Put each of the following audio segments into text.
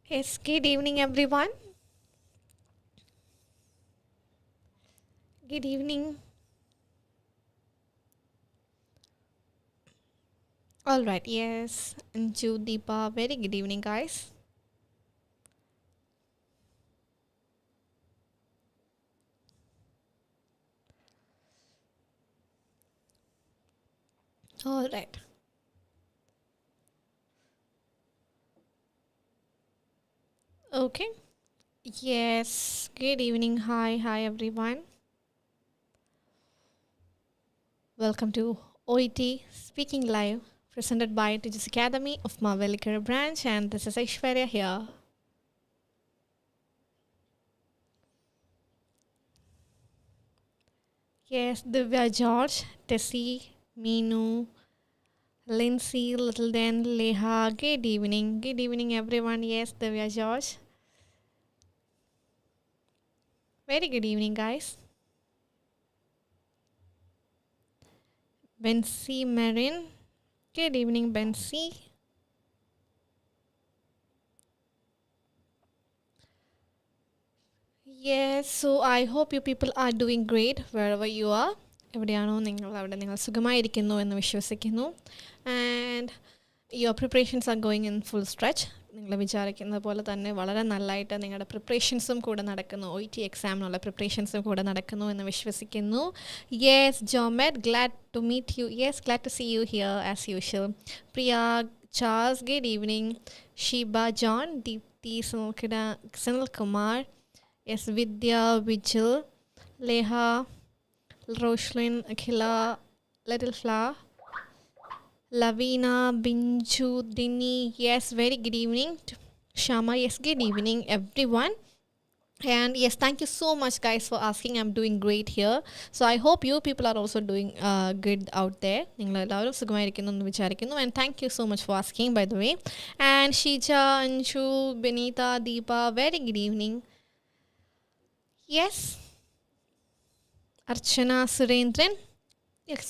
Yes, good evening, everyone. Good evening. All right, yes, and to Deepa, very good evening, guys. All right, okay. Yes, good evening. Hi, everyone. Welcome to OET Speaking Live, presented by Tiju Academy of Mavelikara branch, and this is Aishwarya here. Yes, Divya George, Tessie, Meenu, Lindsay, Little Den, Leha. Good evening, everyone. Yes, Divya George. Very good evening, guys. Bensi Marin. Good evening, Bensi. Yes, so I hope you people are doing great wherever you are. എവിടെയാണോ നിങ്ങൾ അവിടെ നിങ്ങൾ സുഖമായിരിക്കുന്നു എന്ന് വിശ്വസിക്കുന്നു and your preparations are going in full stretch നിങ്ങൾ വിചാരിക്കുന്ന പോലെ തന്നെ വളരെ നല്ലതായിട്ട് നിങ്ങളുടെ പ്രിപ്പറേഷൻസും കൂടെ നടക്കുന്നു ഒ ഇ ടി എക്സാമിനുള്ള പ്രിപ്പറേഷൻസും കൂടെ നടക്കുന്നു എന്ന് വിശ്വസിക്കുന്നു yes Jomet glad to meet you yes glad to see you here as usual Priya Charles good evening Sheeba John Deepthi Sunil Kumar yes Vidya Vijil Leha Roshlin, Akhila, Little Flower, Lavina, Binju, Dini, yes, very good evening. Shama, yes, good evening, everyone. And yes, thank you so much, guys, for asking. I'm doing great here. So I hope you people are also doing good out there. And thank you so much for asking, by the way. And Shija, Anshu, Benita, Deepa, very good evening. Yes. Archana Surendran. Yes,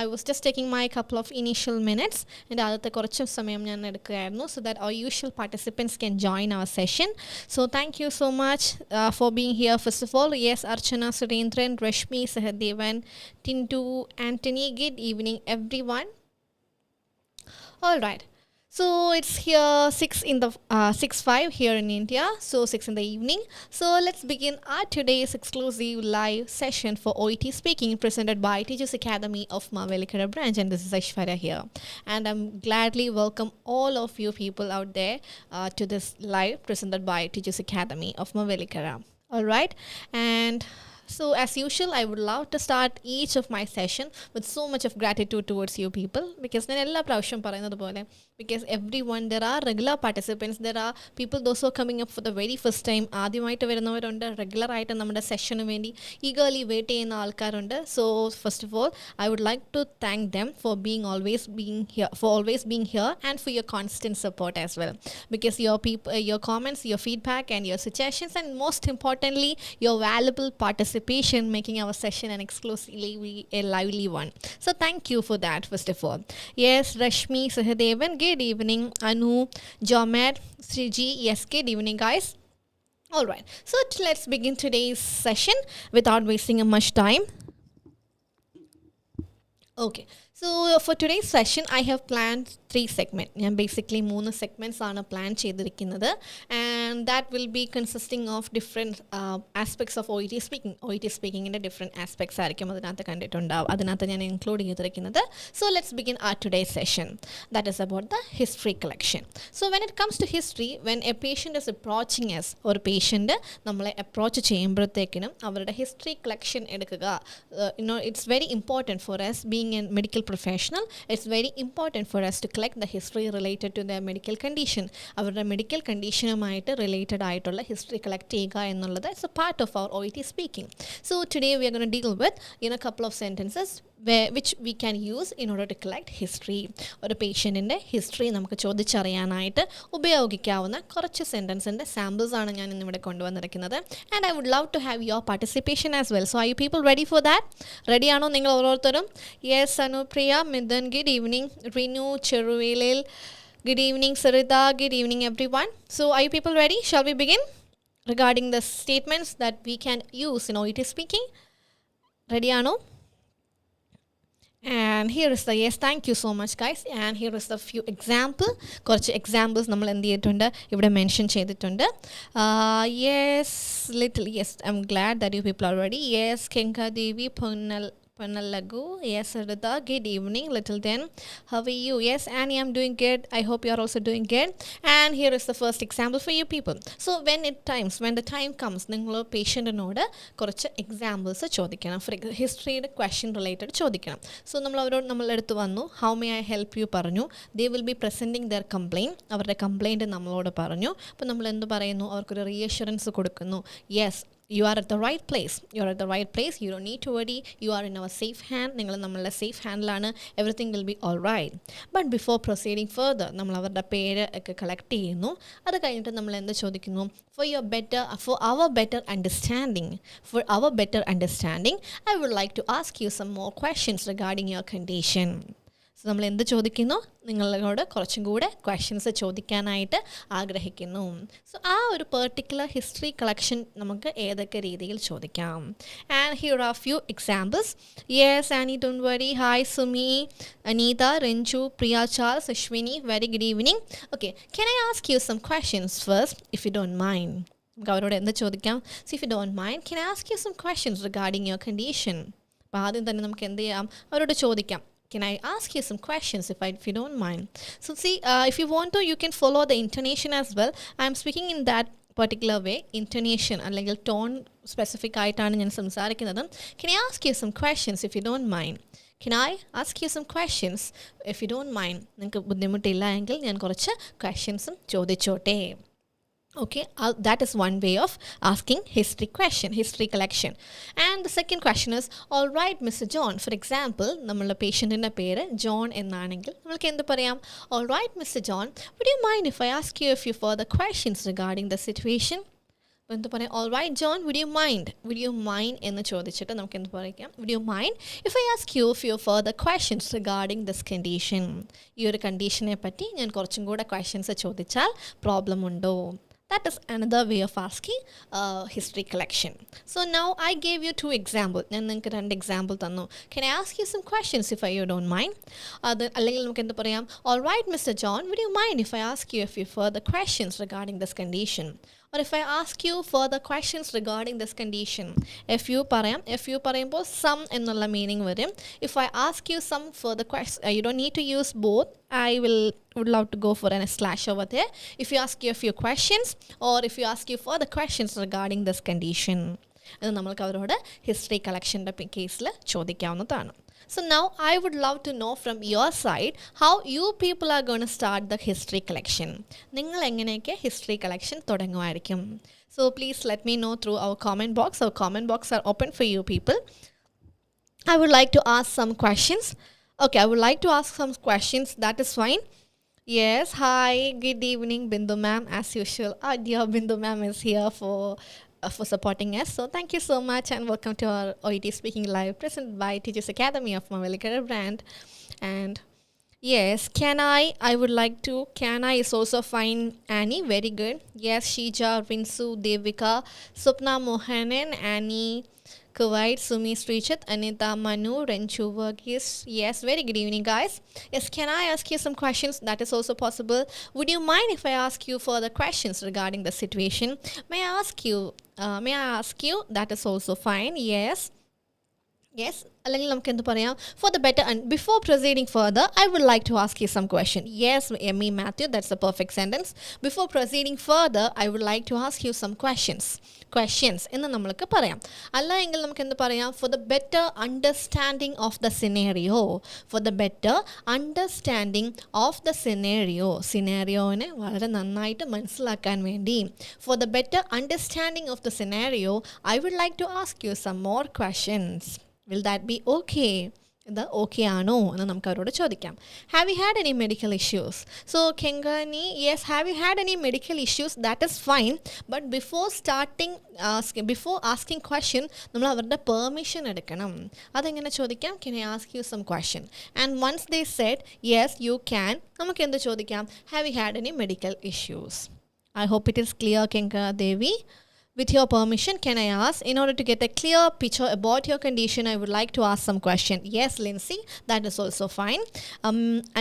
I was just taking my couple of initial minutes and adutha korchu samayam njan edukkayirunnu so that our usual participants can join our session. So thank you so much for being here. First of all, yes, Archana Surendran, Rashmi Sahadevan, Tintu, Anthony, good evening, everyone. All right. So it's here 6:05 here in India, so 6 in the evening. So let's begin our today's exclusive live session for OET speaking presented by Tiju Academy of Mavelikara branch, and this is Aishwarya here. And I'm gladly welcome all of you people out there to this live presented by Tiju Academy of Mavelikara. All right, and so as usual, I would love to start each of my session with so much of gratitude towards you people because because everyone, there are regular participants, there are people those who are coming up for the very first time, ആദ്യമായിട്ട് വരുന്നവരുണ്ട്, regular ആയിട്ട് നമ്മുടെ സെഷന് വേണ്ടി eagerly wait ചെയ്യുന്ന ആൾക്കാരുണ്ട്. So first of all, I would like to thank them for always being here and for your constant support as well, because your comments, your feedback and your suggestions, and most importantly your valuable participation making our session an exclusively a lively one. So thank you for that, first of all. Yes, Rashmi Sahadevan, good evening. Anu, Jomed, Sriji, yes, good evening, guys. All right, so let's begin today's session without wasting much time. Okay, so for today's session I have planned 3 segments. ഞാൻ basically 3 segments ആണ് plan ചെയ്തിരിക്കുന്നത്, and that will be consisting of different aspects of OET speaking. OET speakingൻ്റെ different aspects ആയിരിക്കും അതിനകത്ത് കണ്ടിട്ടുണ്ടാവും, അതിനകത്ത് ഞാൻ include ചെയ്തിരിക്കുന്നത്. So let's begin our today's session. That is about the history collection. So when it comes to history, when a patient is approaching us, ഒരു patient നമ്മളെ approach ചെയ്യുമ്പോഴത്തേക്കിനും അവരുടെ history collection എടുക്കുക, it's very important for us being a medical professional. It's very important for us to collect the history related to their medical condition. അവരുടെ medical കണ്ടീഷനുമായിട്ട് related ആയിട്ടുള്ള history collect ചെയ്യുക എന്നുള്ളത് it's a part of our OET speaking. So today we are gonna deal with couple of sentences which we can use in order to collect history. ഒരു പേഷ്യൻറ്റിൻ്റെ history നമുക്ക് ചോദിച്ചറിയാനായിട്ട് ഉപയോഗിക്കാവുന്ന കുറച്ച് സെൻറ്റൻസിൻ്റെ samples ആണ് ഞാൻ ഇന്നിവിടെ കൊണ്ടുവന്നിരിക്കുന്നത്. And I would love to have your participation as well. So are you people ready for that? റെഡിയാണോ നിങ്ങൾ ഓരോരുത്തരും? Yes, Anupriya, Mithun, good evening. Rinu, Cheruvelil, Good evening, Sarita. Good evening, everyone. So, are you people ready? Shall we begin? Regarding the statements that we can use in OET speaking. Ready, Anu? And here is the yes, thank you so much, guys. And here is the few example. കുറച്ച് examples നമ്മൾ എന്ത് ചെയ്തിട്ടുണ്ട് ഇവിടെ mention ചെയ്തിട്ടുണ്ട്. Yes, little yes. I'm glad that you people are ready. Yes, Kenkadevi Panalagu. Yes, Sarita. Good evening, little then. How are you? Yes, Annie, I'm doing good. I hope you are also doing good. And here is the first example for you people. So when the time comes, നിങ്ങൾ പേഷ്യൻറ്റിനോട് കുറച്ച് examples ചോദിക്കണം. For ഹിസ്റ്ററിയുടെ question related ചോദിക്കണം. So നമ്മളെടുത്ത് വന്നു, how may I help you പറഞ്ഞു. They will be presenting their complaint. അവരുടെ complaint നമ്മളോട് പറഞ്ഞു. അപ്പോൾ നമ്മൾ എന്ത് പറയുന്നു, അവർക്കൊരു റീഅഷുറൻസ് കൊടുക്കുന്നു. Yes, you are at the right place. You are at the right place. You don't need to worry. You are in our safe hand. നിങ്ങൾ നമ്മളുടെ സേഫ് ഹാൻഡിലാണ്. Everything will be all right. But before proceeding further നമ്മൾ അവരുടെ പേര് ഒക്കെ collect ചെയ്യുന്നു. അത് കഴിഞ്ഞിട്ട് നമ്മൾ എന്ത് ചോദിക്കുന്നു, for our better understanding, I would like to ask you some more questions regarding your condition. So നമ്മൾ എന്ത് ചോദിക്കുന്നു, നിങ്ങളോട് കുറച്ചും കൂടെ ക്വസ്റ്റ്യൻസ് ചോദിക്കാനായിട്ട് ആഗ്രഹിക്കുന്നു. സോ ആ ഒരു പെർട്ടിക്കുലർ ഹിസ്റ്ററി കളക്ഷൻ നമുക്ക് ഏതൊക്കെ രീതിയിൽ ചോദിക്കാം. And here are few examples. Yes, Annie, don't worry. Hi Sumi, Aneetha, Ranju, Priya, Charles, Ashwini, very good evening. Okay, can I ask you some questions first if you don't mind. നമുക്ക് അവരോട് എന്ത് ചോദിക്കാം, so if you don't mind can I ask you some questions regarding your condition. അപ്പോൾ ആദ്യം തന്നെ നമുക്ക് എന്ത് ചെയ്യാം, അവരോട് ചോദിക്കാം, can I ask you some questions if you don't mind. So see, if you want to, you can follow the intonation as well. I am speaking in that particular way, intonation അല്ലെങ്കിൽ tone specific ആയിട്ടാണ് ഞാൻ സംസാരിക്കുന്നത്. Can I ask you some questions if you don't mind? Can I ask you some questions if you don't mind? നിങ്ങൾക്ക് ബുദ്ധിമുട്ടില്ല എങ്കിൽ ഞാൻ കുറച്ച് ക്വസ്റ്റ്യൻസും ചോദിച്ചോട്ടെ. Okay, that is one way of asking history collection. And the second question is, all right, Mr. John. For example, നമ്മളുടെ പേഷ്യൻറ്റിൻ്റെ പേര് John എന്നാണെങ്കിൽ നമ്മൾക്ക് എന്ത് പറയാം, all right, Mr. John, would you mind if I ask you a few further questions regarding the situation? എന്ത് പറയാം, all right, John, would you mind എന്ന് ചോദിച്ചിട്ട് നമുക്ക് എന്ത് പറയാം, would you mind if I ask you a few further questions regarding this condition? ഈ ഒരു കണ്ടീഷനെ പറ്റി ഞാൻ കുറച്ചും കൂടെ ക്വസ്റ്റ്യൻസ് ചോദിച്ചാൽ പ്രോബ്ലം ഉണ്ടോ? That is another way of asking history collection. So now I gave you two examples. ഞാൻ നിങ്ങൾക്ക് രണ്ട് എക്സാമ്പിൾ തന്നു. Can I ask you some questions if you don't mind? അല്ലെങ്കിൽ നമുക്ക് എന്ത് പറയാം, all right, Mr. John, would you mind if I ask you a few further questions regarding this condition? Or if I ask you further questions regarding this condition. If you പറയുമ്പോൾ some എന്നുള്ള meaning വരും. If I ask you some further questions, you don't need to use both. I would love to go for a slash over there. If you ask you a few questions or if you ask you further questions regarding this condition. അത് നമ്മൾക്ക് അവരോട് history കളക്ഷൻ്റെ കേസിൽ ചോദിക്കാവുന്നതാണ്. So now I would love to know from your side how you people are going to start the history collection. നിങ്ങൾ എങ്ങനെയൊക്കെ history collection തുടങ്ങുമായിരിക്കും. So please let me know through our comment box. Our comment box are open for you people. I would like to ask some questions. Okay, I would like to ask some questions. That is fine. Yes, hi, good evening, Bindu ma'am. As usual, dear Bindu ma'am is here for supporting us. So thank you so much and welcome to our OET Speaking Live presented by Tiju Sir Academy of Mobile Career Brand. And yes, can I would like to, can I is also fine, Annie, very good. Yes, Shija, Rinsu, Devika, Supna Mohanan, Annie, Kuwait, Sumi, Srichit, Anita, Manu, Renchu, Verghese. Yes, very good evening, guys. Yes, can I ask you some questions? That is also possible. Would you mind if I ask you further questions regarding the situation? May I ask you? That is also fine. Yes. അല്ലെങ്കിൽ നമുക്ക് എന്ത് പറയാം, for the better and before proceeding further, I would like to ask you some question. Yes, me Matthew, that's the perfect sentence. Before proceeding further, I would like to ask you some questions എന്ന് നമ്മൾക്ക് പറയാം. അല്ല എങ്കിൽ നമുക്ക് എന്ത് പറയാം, for the better understanding of the scenario. സിനാരിയോനെ വളരെ നന്നായിട്ട് മനസ്സിലാക്കാൻ വേണ്ടി, for the better understanding of the scenario, I would like to ask you some more questions. Will that be okay? ഇത് ഓക്കെ ആണോ എന്ന് നമുക്ക് അവരോട് ചോദിക്കാം. Have you had any medical issues? So കെങ്കനി, yes, have you had any medical issues? That is fine. But before asking question നമ്മൾ അവരുടെ permission എടുക്കണം. അതെങ്ങനെ ചോദിക്കാം? Can I ask you some question? And once they said yes you can, നമുക്ക് എന്ത് ചോദിക്കാം? Have you had any medical issues? I hope it is clear, Kenka Devi. With your permission, can I ask, in order to get a clear picture about your condition, I would like to ask some question. Yes, Lindsay, that is also fine.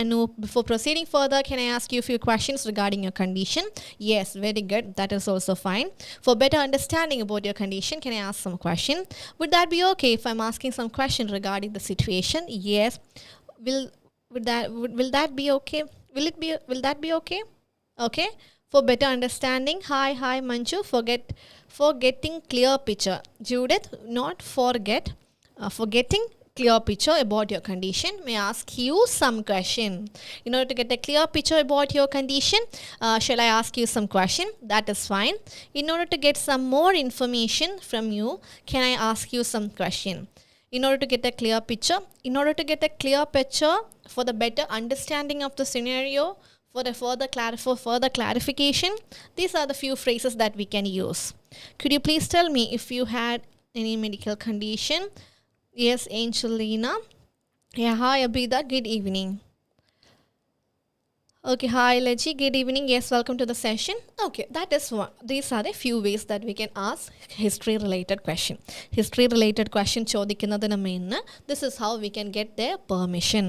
Anu, before proceeding further, can I ask you a few questions regarding your condition? Yes, very good. That is also fine. For better understanding about your condition, can I ask some question? Would that be okay if I'm asking some question regarding the situation? Yes. Will that be okay? Will that be okay? Okay. For better understanding, hi Manju, for getting clear picture. Judith, not forget, for getting clear picture about your condition, may I ask you some question? In order to get a clear picture about your condition, shall I ask you some question? That is fine. In order to get some more information from you, can I ask you some question? In order to get a clear picture, for the better understanding of the scenario, for further clarification, these are the few phrases that we can use. Could you please tell me if you had any medical condition? Yes, Angelina. Yeah, hi Abida, good evening. Okay, hi Leji, good evening. Yes, welcome to the session. Okay, that is one. These are the few ways that we can ask history related question. History related question chodikkunnadinu main, this is how we can get their permission.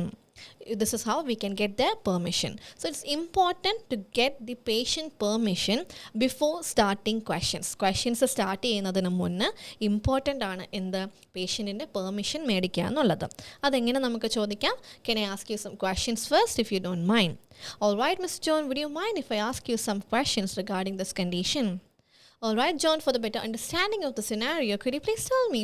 So it's important to get the patient permission before starting questions start ചെയ്യുന്നതിന് മുന്നേ important ആണ് എന്ത് പേഷ്യന്റിന്റെ permission മേടിക്കുക എന്നുള്ളത്. അതെങ്ങനെ നമുക്ക് ചോദിക്കാം? Can I ask you some questions first if you don't mind? All right, Mr. John, would you mind if I ask you some questions regarding this condition? All right, John, for the better understanding of the scenario, could you please tell me,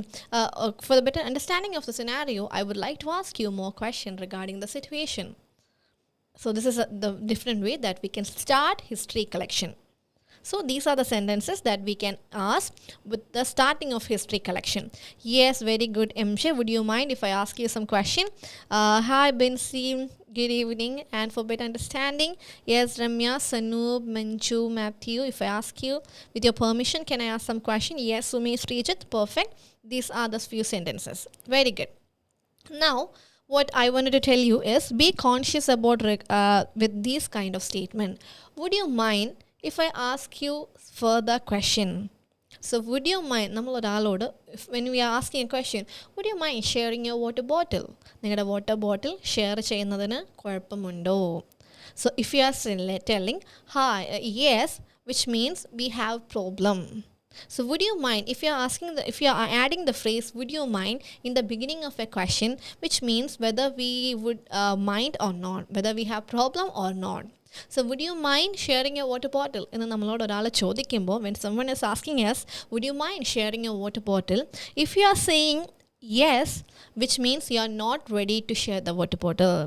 for the better understanding of the scenario, I would like to ask you more questions regarding the situation. So this is the different way that we can start history collection. So these are the sentences that we can ask with the starting of history collection. Yes, very good, MJ. Would you mind if I ask you some question? Hi, Binsi. Good evening. And for better understanding, yes, Ramya, Sanoop, Manju, Matthew, if I ask you, with your permission, can I ask some question? Yes, Sumesh, Srijit. Perfect. These are the few sentences. Very good. Now, what I wanted to tell you is be conscious about with these kind of statement. Would you mind if I ask you further question? So would you mind, നമ്മൾ ഒരാളോട് when we are asking a question, would you mind sharing your water bottle? നിങ്ങളുടെ water bottle share ചെയ്യുന്നതിന് കുഴപ്പമുണ്ടോ? So if you are telling hi, yes, which means we have problem. So would you mind if you are adding the phrase would you mind in the beginning of a question, which means whether we would mind or not, whether we have problem or not. So would you mind sharing your water bottle? എന്ന് നമ്മളോട് ഒരാൾ ചോദിക്കുമ്പോൾ, when someone is asking us, would you mind sharing your water bottle? If you are saying yes, which means you are not ready to share the water bottle.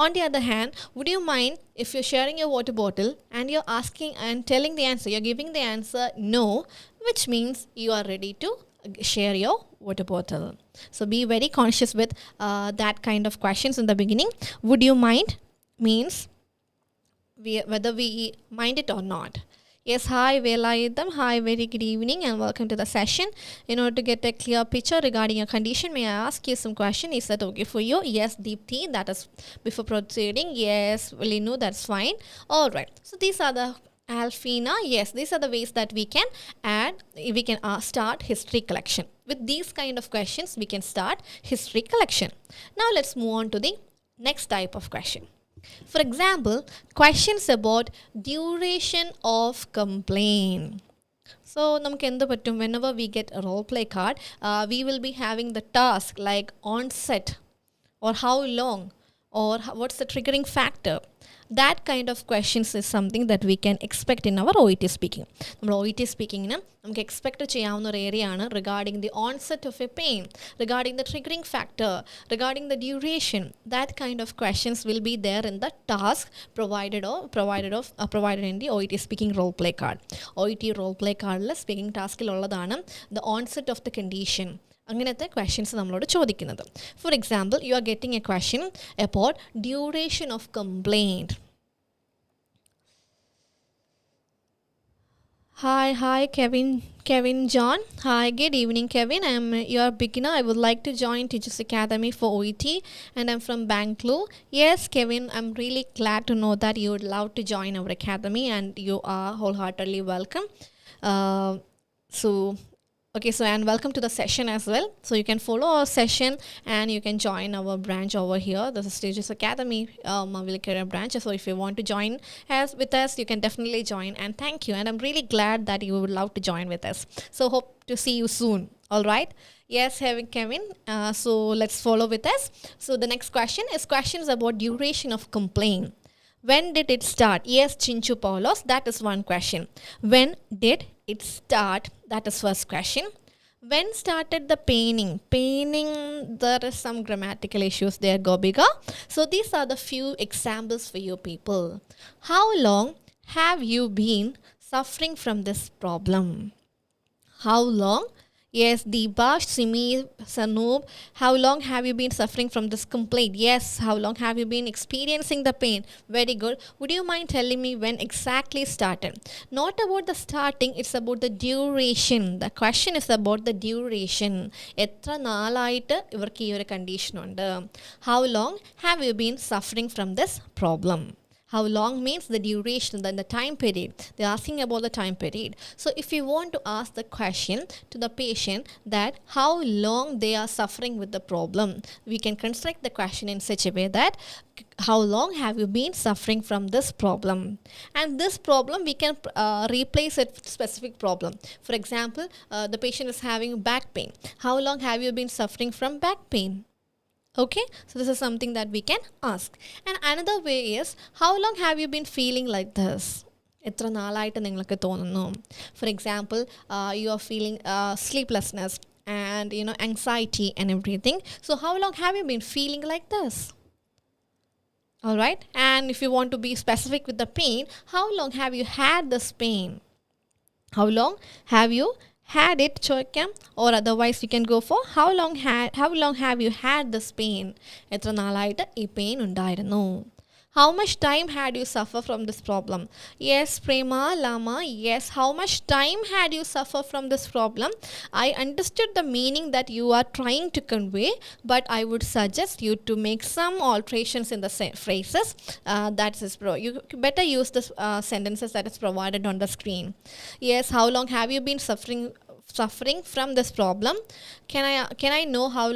On the other hand, would you mind if you're sharing your water bottle and you're asking and telling the answer, you're giving the answer no, which means you are ready to share your water bottle. So be very conscious with that kind of questions in the beginning. Would you mind means whether we mind it or not. Yes, hi Velayidam. Hi, very good evening and welcome to the session. In order to get a clear picture regarding your condition, may I ask you some question? Is that okay for you? Yes, Deepthi, that is before proceeding. Yes, Linu, that's fine. All right. So these are the Alfina. Yes, these are the ways that we can start history collection. With these kind of questions, we can start history collection. Now let's move on to the next type of question. For example, questions about duration of complaint. So നമുക്ക് എന്ത് പറ്റും? Whenever we get a role play card, we will be having the task like onset or how long or what's the triggering factor. That kind of questions is something that we can expect in our OET speaking. നമ്മൾ OET speakingന് നമുക്ക് expect ചെയ്യാവുന്ന ഒരു area ആണ് regarding the onset of a pain, regarding the triggering factor, regarding the duration. That kind of questions will be there in the task provided in the OET speaking role play card. OET role play cardle speaking taskil ulladana the onset of the condition. അങ്ങനത്തെ questions നമ്മളോട് ചോദിക്കുന്നത്. For example, you are getting A question about duration of complaint. Hi, Kevin John. Hi, good evening, Kevin. I'm your beginner. I would like to join Tiju Sir Academy for OET, and I'm from Bangalore. Yes, Kevin, I'm really glad to know that you would love to join our academy, and you are wholeheartedly welcome. Uh, so Okay, so and welcome to the session as well. So you can follow our session and you can join our branch over here. This is Tiju Sir Academy, Mavili Career branch. So if you want to join with us, you can definitely join. And thank you. And I'm really glad that you would love to join with us. So hope to see you soon. All right. Yes, Kevin. So let's follow with us. So the next question is questions about duration of complaint. When did it start? Yes, Chinchu Paulos, that is one question. When did it start? That is first question. When started the paining? Paining, there is some grammatical issues there, Gobiga. So these are the few examples for you people. How long have you been suffering from this problem? How long? Yes, Deepa, Simi, Sanoop, how long have you been suffering from this complaint? Yes, how long have you been experiencing the pain? Very good. Would you mind telling me when exactly started? Not about the starting, it's about the duration. The question is about the duration. എത്ര നാളായിട്ട് ഇവർക്ക് ഈ ഒരു condition ഉണ്ട്? How long have you been suffering from this problem? How long means the duration, then the time period. They're asking about the time period. So if you want to ask the question to the patient that how long they are suffering with the problem, we can construct the question in such a way that how long have you been suffering from this problem? And this problem we can replace it with specific problem. For example, the patient is having back pain. How long have you been suffering from back pain? Okay, so this is something that we can ask. And another way is, how long have you been feeling like this? എത്ര നാളായിട്ട് നിങ്ങൾക്ക് തോന്നുന്നു? For example, you are feeling sleeplessness and anxiety and everything. So how long have you been feeling like this? All right, and if you want to be specific with the pain, how long have you had this pain? How long have you had it, ചോദിക്കാം, or otherwise you can go for how long have you had this pain? എത്ര നാളായിട്ട് ഈ pain ഉണ്ടായിരുന്നു? How much time had you suffer from this problem? Yes, Prema Lama, yes. How much time had you suffer from this problem? I understood the meaning that you are trying to convey, but I would suggest you to make some alterations in the phrases. That is, you better use the sentences that is provided on the screen. Yes, how long have you been suffering from this problem? Can I know how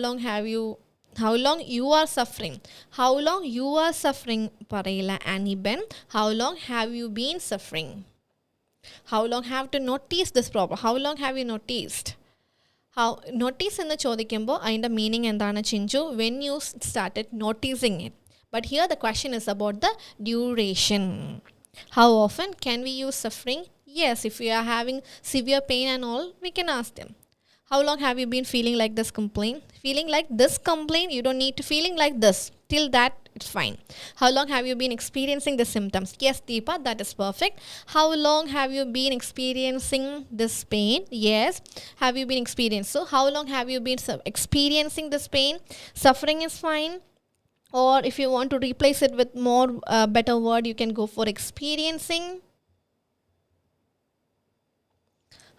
long you are suffering? How long you are suffering? Parayila Annie Ben. How long have you been suffering? How long have to notice this problem? How long have you noticed? How notice എന്ന് ചോദിക്കുമ്പോൾ അതിൻ്റെ meaning എന്താണ് Chinchu? When you started noticing it. But here the question is about the duration. How often can we use suffering? Yes, if we are having severe pain and all, we can ask them. How long have you been feeling like this complaint? Feeling like this complaint, you don't need to feeling like this. Till that, it's fine. How long have you been experiencing the symptoms? Yes, Deepa, that is perfect. How long have you been experiencing this pain? Yes. Have you been experiencing? So, how long have you been experiencing this pain? Suffering is fine. Or if you want to replace it with more better word, you can go for experiencing.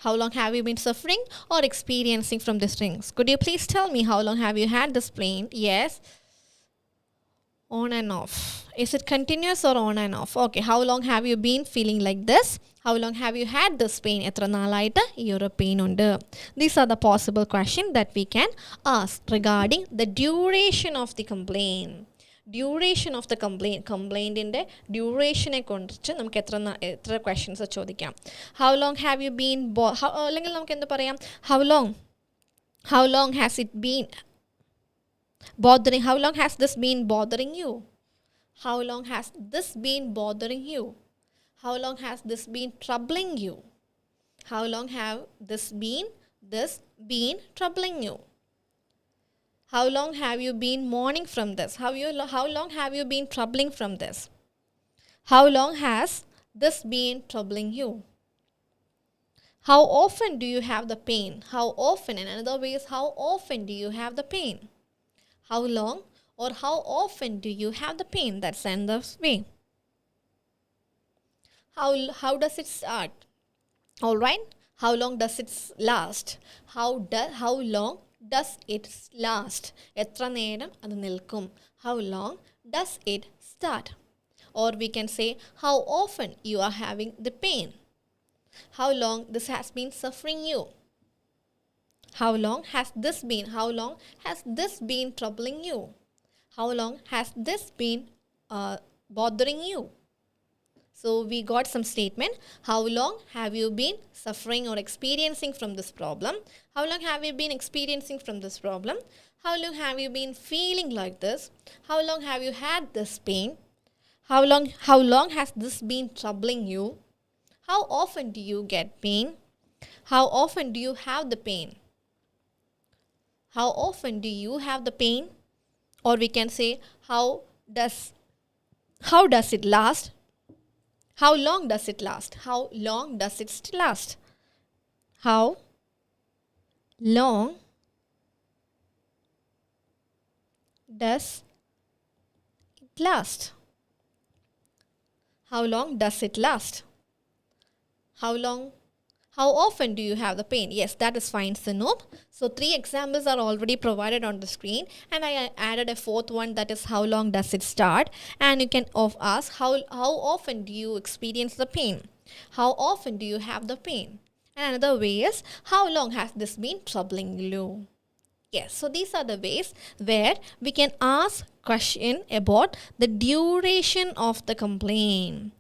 How long have you been suffering or experiencing from these things? Could you please tell me how long have you had this pain? Yes. On and off. Is it continuous or on and off? Okay. How long have you been feeling like this? How long have you had this pain? എത്ര നാളായിട്ട് ഈ ഒരു pain ഉണ്ട്? These are the possible questions that we can ask regarding the duration of the complaint. Duration of the കംപ്ലൈൻറ്റിൻ്റെ ഡ്യൂറേഷനെ കുറിച്ച് നമുക്ക് എത്ര ക്വസ്റ്റ്യൻസ് ചോദിക്കാം. How long have you been അല്ലെങ്കിൽ നമുക്ക് എന്ത് പറയാം, how long has it been bothering? How long has this been bothering you? How long has this been bothering you? How long has this been troubling you? How long have this been troubling you? How long have you been mourning from this? How long have you been troubling from this? How long has this been troubling you? How often do you have the pain? How often? And another way is how often do you have the pain? How long or how often do you have the pain? That's another way. How does it start? All right. How long does it last? How long does it last? എത്ര നേരം അത് നിൽക്കും? How long does it start? Or we can say how often you are having the pain. How long this has been suffering you? How long has this been? How long has this been troubling you? How long has this been bothering you? So we got some statement. How long have you been suffering or experiencing from this problem? How long have you been experiencing from this problem? How long have you been feeling like this? How long have you had this pain? How long has this been troubling you? How often do you get pain? How often do you have the pain? How often do you have the pain? Or we can say how does it last? How long does it last? How long does it last? How long does it last? How long does it last? How often do you have the pain? Yes, that is fine, Sanoop. So 3 examples are already provided on the screen, and I added a 4th one, that is how long does it start? And you can ask how often do you experience the pain? How often do you have the pain? And another way is how long has this been troubling you? Yes, so these are the ways where we can ask question about the duration of the complaint.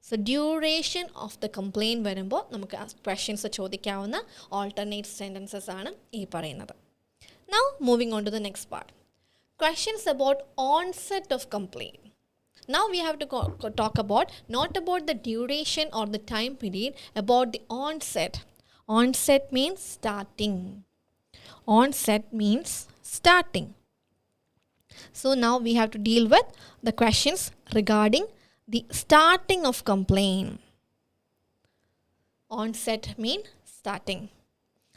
So duration of the complaint വരുമ്പോൾ നമുക്ക് questions ചോദിക്കാവുന്ന alternate sentences ആണ് ഈ പറയുന്നത്. Now moving on to the next part. Questions about onset of complaint. Now we have to talk about not about the duration or the time period, about the onset. Onset means starting. Onset means starting. So now we have to deal with the questions regarding the starting of complaint. Onset mean starting.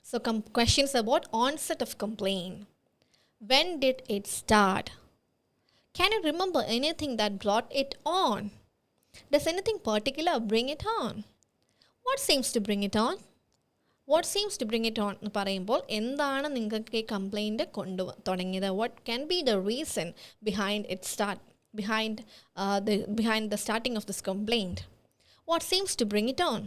So questions about onset of complaint. When did it start? Can you remember anything that brought it on? Does anything particular bring it on? What seems to bring it on? What seems to bring it on എന്ന് പറയുമ്പോൾ എന്താണ് നിങ്ങൾക്ക് ഈ complaint തുടങ്ങിയത്? What can be the reason behind its start? Behind the starting of this complaint? What seems to bring it on?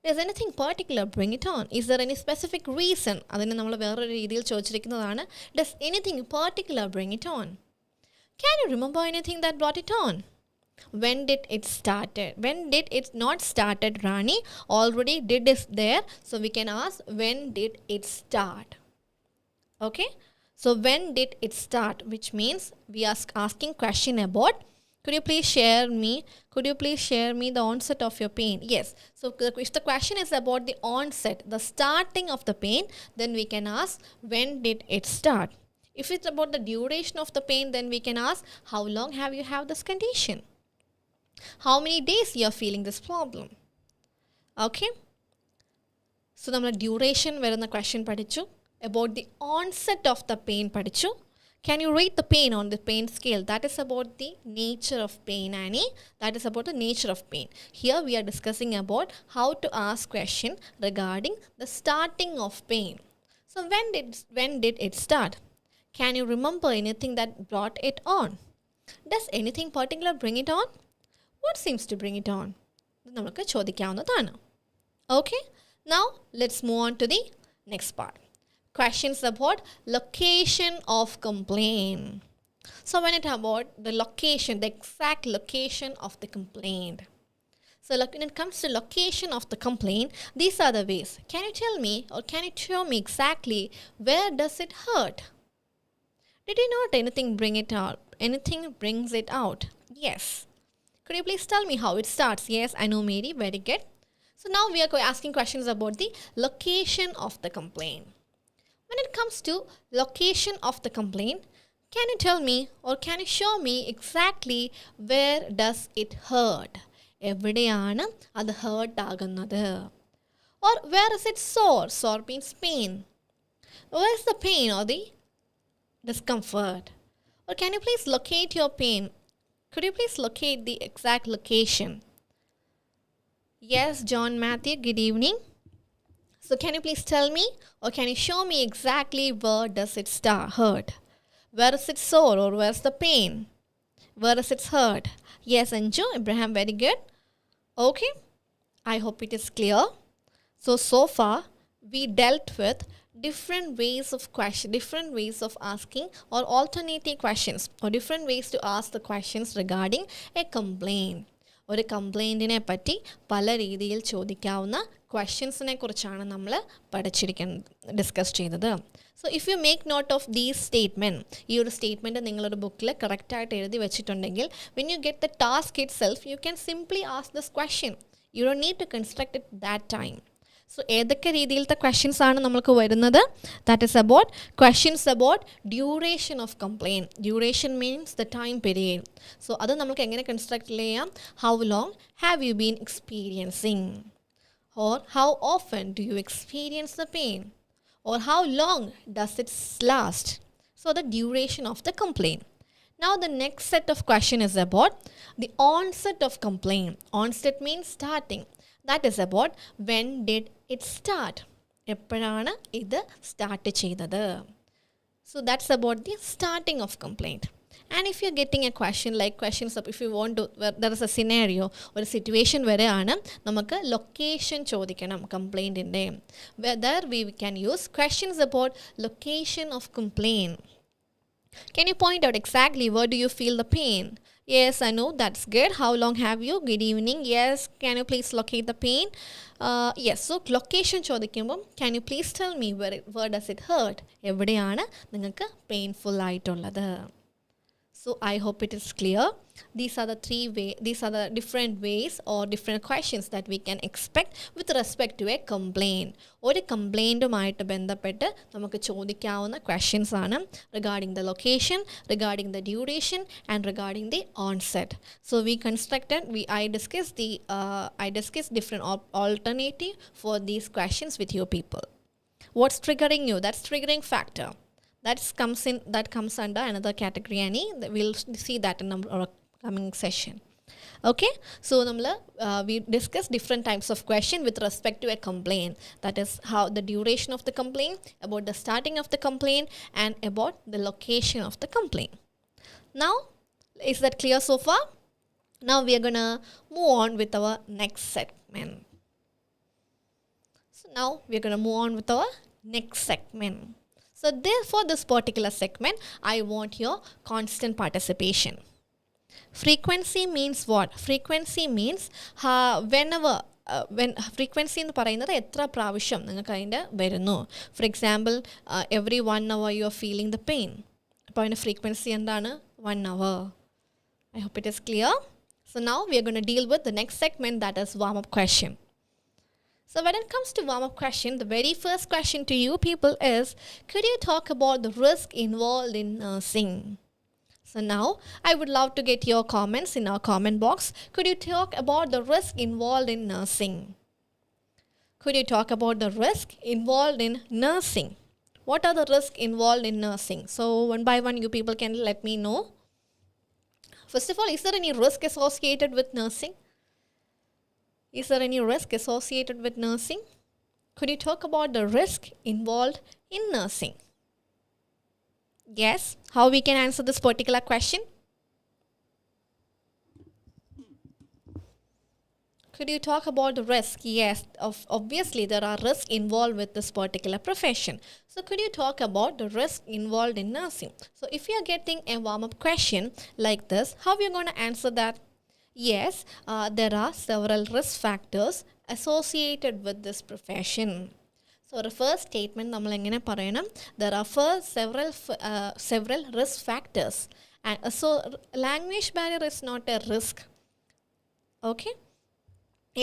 Does anything particular bring it on? Is there any specific reason? അതിനെ നമ്മൾ വേറൊരു രീതിയിൽ ചോദിച്ചിരിക്കുന്നതാണ്. Does anything particular bring it on? Can you remember anything that brought it on? When did it started? When did it not started, Rani? Already did is there, so we can ask when did it start? Okay? So when did it start, which means we are asking question about, could you please share me the onset of your pain? Yes. So if the question is about the onset, the starting of the pain, then we can ask when did it start? If it's about the duration of the pain, then we can ask how long have you had this condition? How many days you are feeling this problem? Okay? So നമ്മൾ duration വരുന്ന question പഠിച്ചു. About the onset of the pain പഠിച്ചു. Can you rate the pain on the pain scale? That is about the nature of pain, Annie. That is about the nature of pain. Here we are discussing about how to ask question regarding the starting of pain. So when did it start? Can you remember anything that brought it on? Does anything particular bring it on? What seems to bring it on? നമുക്ക് ചോദിക്കാവുന്നതാണ്. Okay? Now let's move on to the next part. Questions about location of complaint. So when it about the location, the exact location of the complaint. So when it comes to location of the complaint, these are the ways. Can you tell me or can you show me exactly where does it hurt? Did you note anything bring it out? Anything brings it out? Yes. Could you please tell me how it starts? Yes, I know, Mary. Very good. So now we are asking questions about the location of the complaint. When it comes to location of the complaint, can you tell me or can you show me exactly where does it hurt? എവിടെയാണ് അത് hurt ആകുന്നത്? Or where is it sore? Sore means pain. Where is the pain or the discomfort? Or can you please locate your pain? Could you please locate the exact location? Yes, John Matthew, good evening. So can you please tell me, or can you show me exactly where does it hurt? Where is it sore, or where's the pain? Where is it hurt? Yes, Anju, Abraham, very good. Okay, I hope it is clear. So far we dealt with different ways of question, different ways of asking or alternative questions, or different ways to ask the questions regarding a complaint. ഒരു കംപ്ലൈൻറ്റിനെ പറ്റി പല രീതിയിൽ ചോദിക്കാവുന്ന ക്വസ്റ്റ്യൻസിനെ കുറിച്ചാണ് നമ്മൾ discuss ചെയ്തത്. So if you make note of these statement, ഈ ഒരു statement നിങ്ങളൊരു ബുക്കിൽ കറക്റ്റായിട്ട് എഴുതി വെച്ചിട്ടുണ്ടെങ്കിൽ when you get the task itself you can simply ask this question. You don't need to construct it that time. So ഏതൊക്കെ രീതിയിലത്തെ questions ആണ് നമുക്ക് വരുന്നത്? That is about questions about duration of complaint. Duration means the time period. So അത് നമുക്ക് എങ്ങനെ construct ചെയ്യാം? How long have you been experiencing, or how often do you experience the pain, or how long does it's last. So the duration of the complaint. Now the next set of question is about the onset of complaint. Onset means starting. That is about when did it start? എപ്പോഴാണ് ഇത് start ചെയ്തത്? So that's about the starting of complaint. And if you're getting a question like questions of, if you want to, there is a scenario or a situation വരെയാണ് നമുക്ക് location ചോദിക്കണം കംപ്ലൈൻറ്റിൻ്റെ, whether we can use questions about location of complaint. Can you point out exactly where do you feel the pain? Yes, I know, that's good. How long have you? Good evening. Yes, can you please locate the pain? Yes, so location ചോദിക്കുമ്പം can you please tell me where does it hurt? എവിടെയാണ് നിങ്ങൾക്ക് painful ആയിട്ടുള്ളത്? So I hope it is clear. These are the different ways or different questions that we can expect with respect to a complaint. ഒരു കംപ്ലൈൻറ്റുമായിട്ട് ബന്ധപ്പെട്ട് നമുക്ക് ചോദിക്കാവുന്ന questions ആണ് regarding the location, regarding the duration, and regarding the onset. So I discussed different alternative for these questions with you people. What's triggering you? That's triggering factor. That comes under another category, and we'll see that in our coming session. Okay, so we discussed different types of question with respect to a complaint. That is how the duration of the complaint, about the starting of the complaint, and about the location of the complaint. Now, is that clear so far? Now we are gonna move on with our next segment. So now we are gonna move on with our next segment. So for this particular segment, I want your constant participation. Frequency means what? Frequency means when frequency എന്ന് പറയുന്നത് എത്ര പ്രാവശ്യം നിങ്ങൾക്ക് അതിൻ്റെ വരുന്നു. For example every 1 hour you are feeling the pain. അപ്പോൾ അതിൻ്റെ frequency എന്താണ്? 1 hour. I hope it is clear. So now we are going to deal with the next segment, that is warm-up question. So when it comes to warm-up question, the very first question to you people is, could you talk about the risk involved in nursing? So now I would love to get your comments in our comment box. Could you talk about the risk involved in nursing? Could you talk about the risk involved in nursing? What are the risks involved in nursing? So one by one you people can let me know. First of all, is there any risk associated with nursing? Is there any risk associated with nursing? Could you talk about the risk involved in nursing? Yes, how we can answer this particular question? Could you talk about the risk? Yes, obviously there are risks involved with this particular profession. So could you talk about the risk involved in nursing? So if you are getting a warm-up question like this, how are you going to answer that? Yes, there are several risk factors associated with this profession. So the first statement നമ്മൾ എങ്ങനെ പറയണം? There are several risk factors, and so language barrier is not a risk. Okay.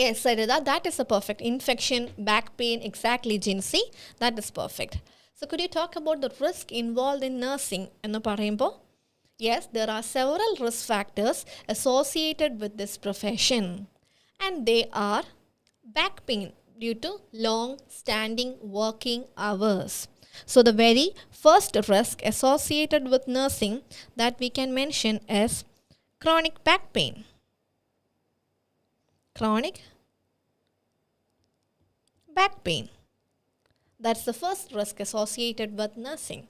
Yes, Sarida, that is a perfect. Infection, back pain, exactly, Jinsi. That is perfect. So could you talk about the risk involved in nursing? എന്ന് പറയുമ്പോൾ yes, there are several risk factors associated with this profession, and they are back pain. due to long standing working hours. So, the very first risk associated with nursing that we can mention is chronic back pain. Chronic back pain. That's the first risk associated with nursing.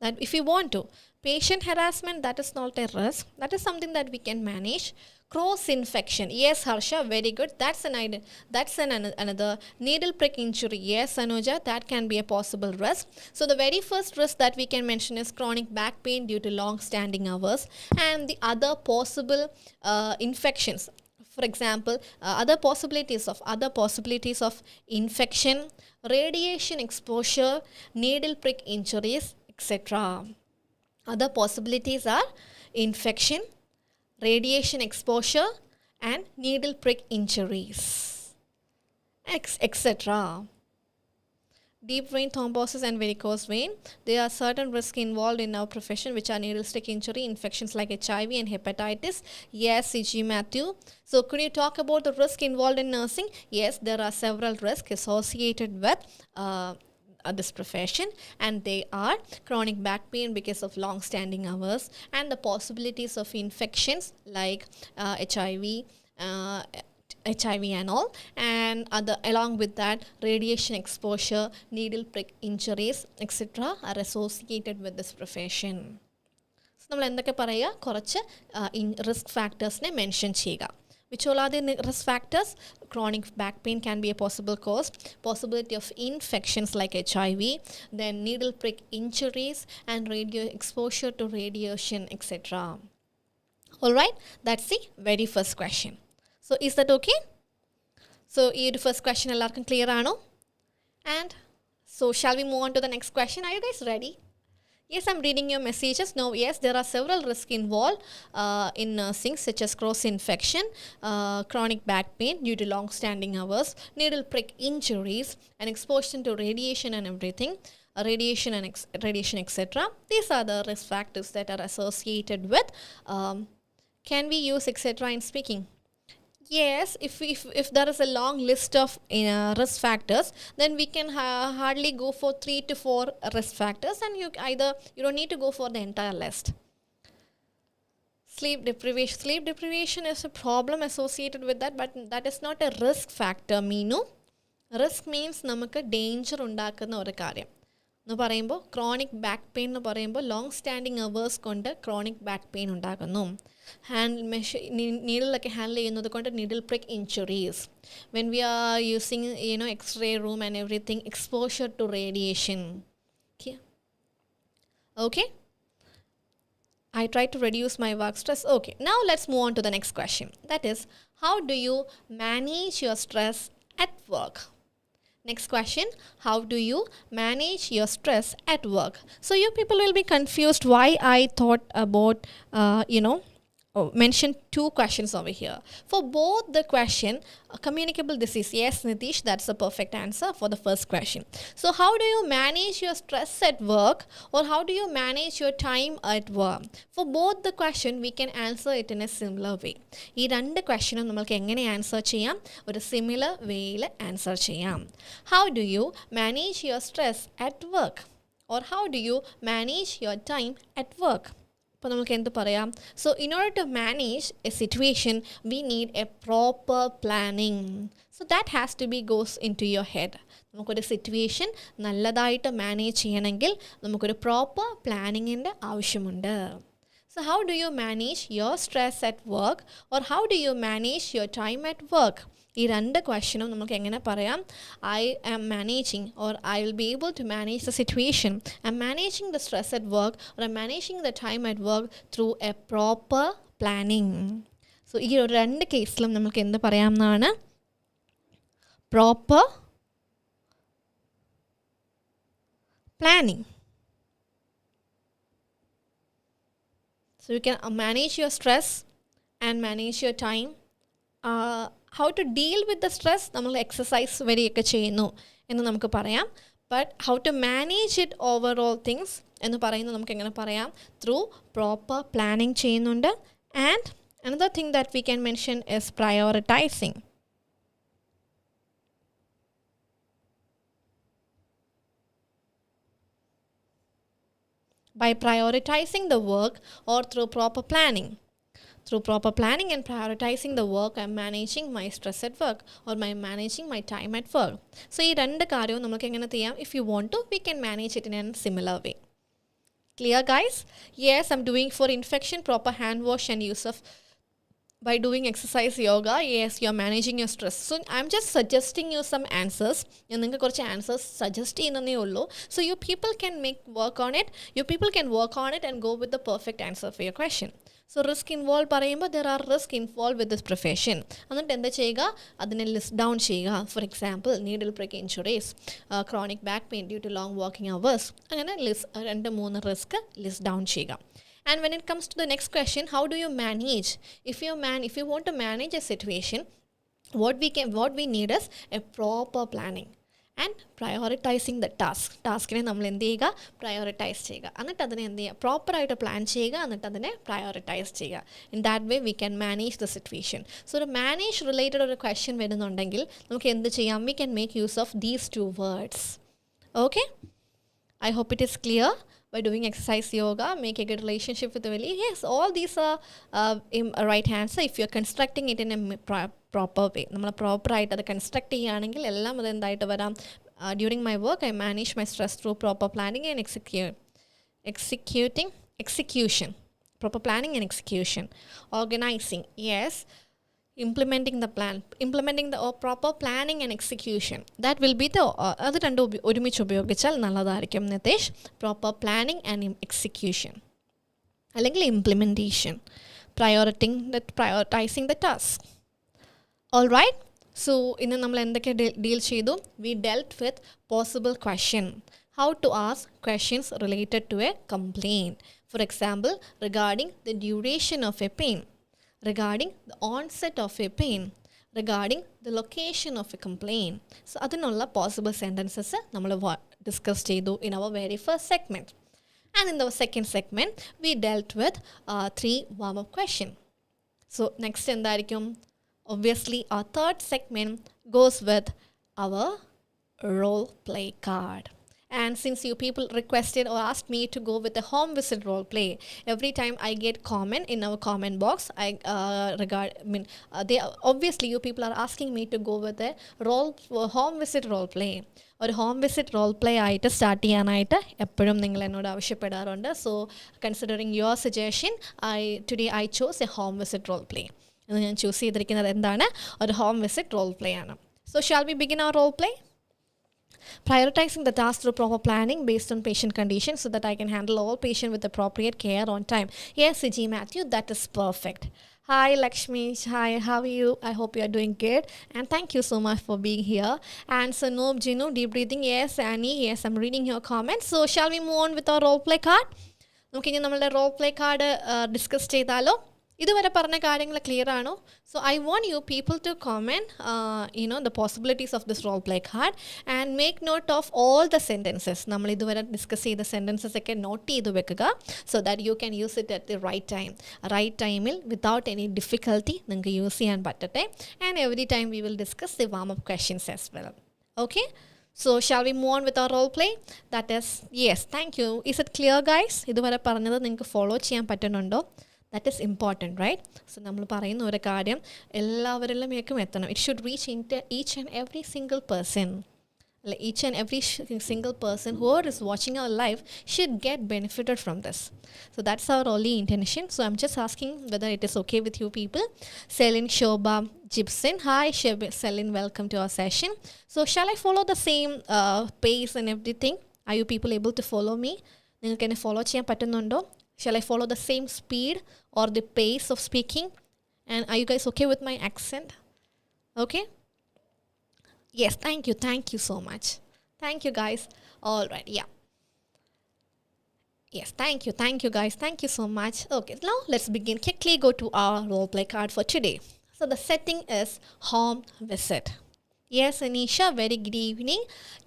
That if you want to, patient harassment, that is not a risk. That is something that we can manage. Cross infection, yes, Harsha, very good. That's another needle prick injury. Yes, Anuja, that can be a possible risk. So the very first risk that we can mention is chronic back pain due to long standing hours, and the other possible infections. For example, other possibilities of infection, radiation exposure, needle prick injuries, etc. Other possibilities are infection, radiation exposure, and needle prick injuries, etc. Deep vein thrombosis and varicose vein. There are certain risks involved in our profession, which are needle stick injury, infections like HIV and hepatitis. Yes, C.G. Matthew. So could you talk about the risk involved in nursing? Yes, there are several risks associated with this profession, and they are chronic back pain because of long standing hours, and the possibilities of infections like HIV and all, and along with that, radiation exposure, needle prick injuries, etc. are associated with this profession. So നമ്മൾ എന്തൊക്കെ പറയുക, കുറച്ച് risk ഫാക്ടേഴ്സിനെ mention ചെയ്യുക. Which all are the risk factors? Chronic back pain can be a possible cause, possibility of infections like HIV, then needle prick injuries, and radio exposure to radiation, etc. Alright, that's the very first question. So is that okay? So the first question എല്ലാവർക്കും clear ആണോ? And so shall we move on to the next question? Are you guys ready? Yes, I'm reading your messages. Now, yes, there are several risks involved in nursing, such as cross infection, chronic back pain due to long standing hours, needle prick injuries, and exposure to radiation and everything, radiation, etc. These are the risk factors that are associated with can we use etc. in speaking. Yes, if there is a long list of risk factors, then we can hardly go for 3 to 4 risk factors, and you don't need to go for the entire list. Sleep deprivation is a problem associated with that, but that is not a risk factor. Risk means നമുക്ക് danger ഉണ്ടാക്കുന്ന ഒരു കാര്യം എന്ന് പറയുമ്പോൾ, chronic back pain എന്ന് പറയുമ്പോൾ long standing hours കൊണ്ട് chronic back pain ഉണ്ടാകുന്നു. നീഡിലൊക്കെ ഹാൻഡിൽ ചെയ്യുന്നത് കൊണ്ട് needle prick injuries. When we are using x ray room and everything, exposure to radiation. Okay, I try to reduce my work stress. Okay, now let's move on to the next question. That is, how do you manage your stress at work? Next question, how do you manage your stress at work? So you people will be confused why I thought about, mention 2 questions over here. For both the question, communicable disease, yes, Nitish, that's the perfect answer for the first question. So how do you manage your stress at work, or how do you manage your time at work? For both the question, we can answer it in a similar way. ഈ 2 ക്വസ്റ്റ്യനും നമുക്ക് എങ്ങനെ answer ചെയ്യാം? ഒരു similar വേയിൽ answer ചെയ്യാം. How do you manage your stress at work, or how do you manage your time at work? അപ്പോൾ നമുക്ക് എന്ത് പറയാം? So in order to manage a situation, we need a proper planning. So that has to be goes into your head. നമുക്കൊരു situation നല്ലതായിട്ട് manage ചെയ്യണമെങ്കിൽ നമുക്കൊരു proper പ്ലാനിങ്ങിൻ്റെ ആവശ്യമുണ്ട്. So how do you manage your stress at work, or how do you manage your time at work? ഈ 2 ക്വസ്റ്റ്യനും നമുക്ക് എങ്ങനെ പറയാം? I am managing, or I will be able to manage the situation. I'm managing the stress at work, or I'm managing the time at work through a proper planning. So ഈ 2 കേസിലും നമുക്ക് എന്ത് പറയാമെന്നാണ്? Proper planning. So you can manage your stress and manage your time. How to deal with the stress, നമ്മൾ exercise വരെയൊക്കെ ചെയ്യുന്നു എന്ന് നമുക്ക് പറയാം. But how to manage it overall things എന്ന് പറയുന്നത് നമുക്ക് എങ്ങനെ പറയാം? ത്രൂ പ്രോപ്പർ പ്ലാനിങ് ചെയ്യുന്നുണ്ട്. And another thing that we can mention is prioritizing. By prioritizing the work or through proper planning. Through proper planning and prioritizing the work, I'm managing my stress at work or my managing my time at work. So, ഈ രണ്ട് കാര്യവും നമുക്ക് എങ്ങനെ ചെയ്യാം? If you want to, we can manage it in a similar way. Clear, guys? Yes, I'm doing for infection, proper hand wash and use of by doing exercise yoga. Yes, you're managing your stress. So I'm just suggesting you some answers. ഞാൻ നിങ്ങൾക്ക് കുറച്ച് answers suggest ചെയ്യുന്നതേ ഉള്ളൂ. So you people can work on it. You people can work on it and go with the perfect answer for your question. So risk involved പറയുമ്പോൾ there are risk involved with this profession. എന്നിട്ട് എന്താ ചെയ്യുക? അതിനെ list down ചെയ്യുക. For example needle prick injuries, chronic back pain due to long working hours, അങ്ങനെ 2-3 risk list down ചെയ്യുക. And when it comes to the next question, how do you manage? If you want to manage a situation, what we need is a proper planning and prioritizing the ടാസ്കിനെ നമ്മൾ എന്ത് ചെയ്യുക? Prioritise ചെയ്യുക. എന്നിട്ട് അതിനെ എന്ത് ചെയ്യുക? പ്രോപ്പറായിട്ട് പ്ലാൻ ചെയ്യുക, എന്നിട്ട് അതിനെ പ്രയോറിറ്റൈസ് ചെയ്യുക. In that way we can manage the situation. So ഒരു മാനേജ് റിലേറ്റഡ് ഒരു ക്വസ്റ്റ്യൻ വരുന്നുണ്ടെങ്കിൽ നമുക്ക് എന്ത് ചെയ്യാം? We can make use of these 2 words. Okay, I hope it is clear. By doing exercise yoga, make a good relationship with the belly. Yes, all these are right answer if you're constructing it in a proper way. നമ്മൾ പ്രോപ്പറായിട്ട് അത് construct ചെയ്യുകയാണെങ്കിൽ എല്ലാം അത് എന്തായിട്ട് വരാം? During my work, I manage my stress through proper planning and execution. Proper planning and execution. Organizing, yes. Implementing the proper planning and execution. That will be the അത് രണ്ടും ഒരുമിച്ച് ഉപയോഗിച്ചാൽ നല്ലതായിരിക്കും Nitesh. Proper planning and execution അല്ലെങ്കിൽ implementation. Prioritizing the task. All right. So ഇന്ന് നമ്മൾ എന്തൊക്കെ deal ചെയ്തു? We dealt with possible question. How to ask questions related to a complaint. For example, regarding the duration of a pain, regarding the onset of a pain, regarding the location of a complaint. So അതിനുള്ള possible sentences നമ്മൾ discuss ചെയ്തു in our very first segment. And in the second segment, we dealt with 3 warm-up questions. So next എന്തായിരിക്കും? Obviously, our third segment goes with our role play card. And since you people requested or asked me to go with a home visit role play, every time I get comment in our comment box, they obviously you people are asking me to go with a home visit role play. ഒരു home visit role play ആയിട്ട് start ചെയ്യാനായിട്ട് എപ്പോഴും നിങ്ങൾ എന്നോട് ആവശ്യപ്പെടാറുണ്ട്. So considering your suggestion, today I chose a home visit role play. എന്ന് ഞാൻ choose ചെയ്തിരിക്കുന്നത് എന്താണ്? ഒരു ഹോം വിസിറ്റ് റോൾ പ്ലേ ആണ്. So shall we begin our role play? Prioritizing the task through proper planning based on patient conditions so that I can handle all patients with appropriate care on time. Yes, CG Matthew, that is perfect. Hi Lakshmi, hi, how are you? I hope you are doing good and thank you so much for being here. And so Noob Jinu, deep breathing, yes. Annie, yes, I'm reading your comments. So shall we move on with our role play card? നമുക്ക് ഇനി നമ്മളുടെ role play card discuss ചെയ്താലോ? ഇതുവരെ പറഞ്ഞ കാര്യങ്ങൾ clear ആണോ? So I want you people to comment the possibilities of this role play card and make note of all the sentences. നമ്മൾ ഇതുവരെ ഡിസ്കസ് ചെയ്ത സെൻറ്റൻസസ് ഒക്കെ നോട്ട് ചെയ്ത് വെക്കുക. So that you can use it at the right ടൈമിൽ without any difficulty നിങ്ങൾക്ക് use ചെയ്യാൻ പറ്റട്ടെ. And every time we will discuss the warm up questions as well. Okay, so shall we move on with our role play? That is, yes, thank you. Is it clear, guys? ഇതുവരെ പറഞ്ഞത് നിങ്ങൾക്ക് follow ചെയ്യാൻ പറ്റുന്നുണ്ടോ? That is important, right? So നമ്മൾ പറയുന്ന ഒരു കാര്യം എല്ലാവരിലേക്കും എത്തണം. It should reach into each and every single person. Each and every single person who is watching our live should get benefited from this. So that's our only intention. So I'm just asking whether it is okay with you people. Selin Shobha Gibson, hi Selin, welcome to our session. So shall I follow the same pace and everything? Are you people able to follow me? നിങ്ങൾക്ക് എന്നെ follow ചെയ്യാൻ പറ്റുന്നുണ്ടോ? Shall I follow the same speed or the pace of speaking? And are you guys okay with my accent? Okay? Yes, thank you so much. Thank you guys. All right, yeah. Yes, thank you guys. Thank you so much. Okay, now let's begin. Quickly go to our role play card for today. So the setting is home visit. Yes, Anisha, very good evening.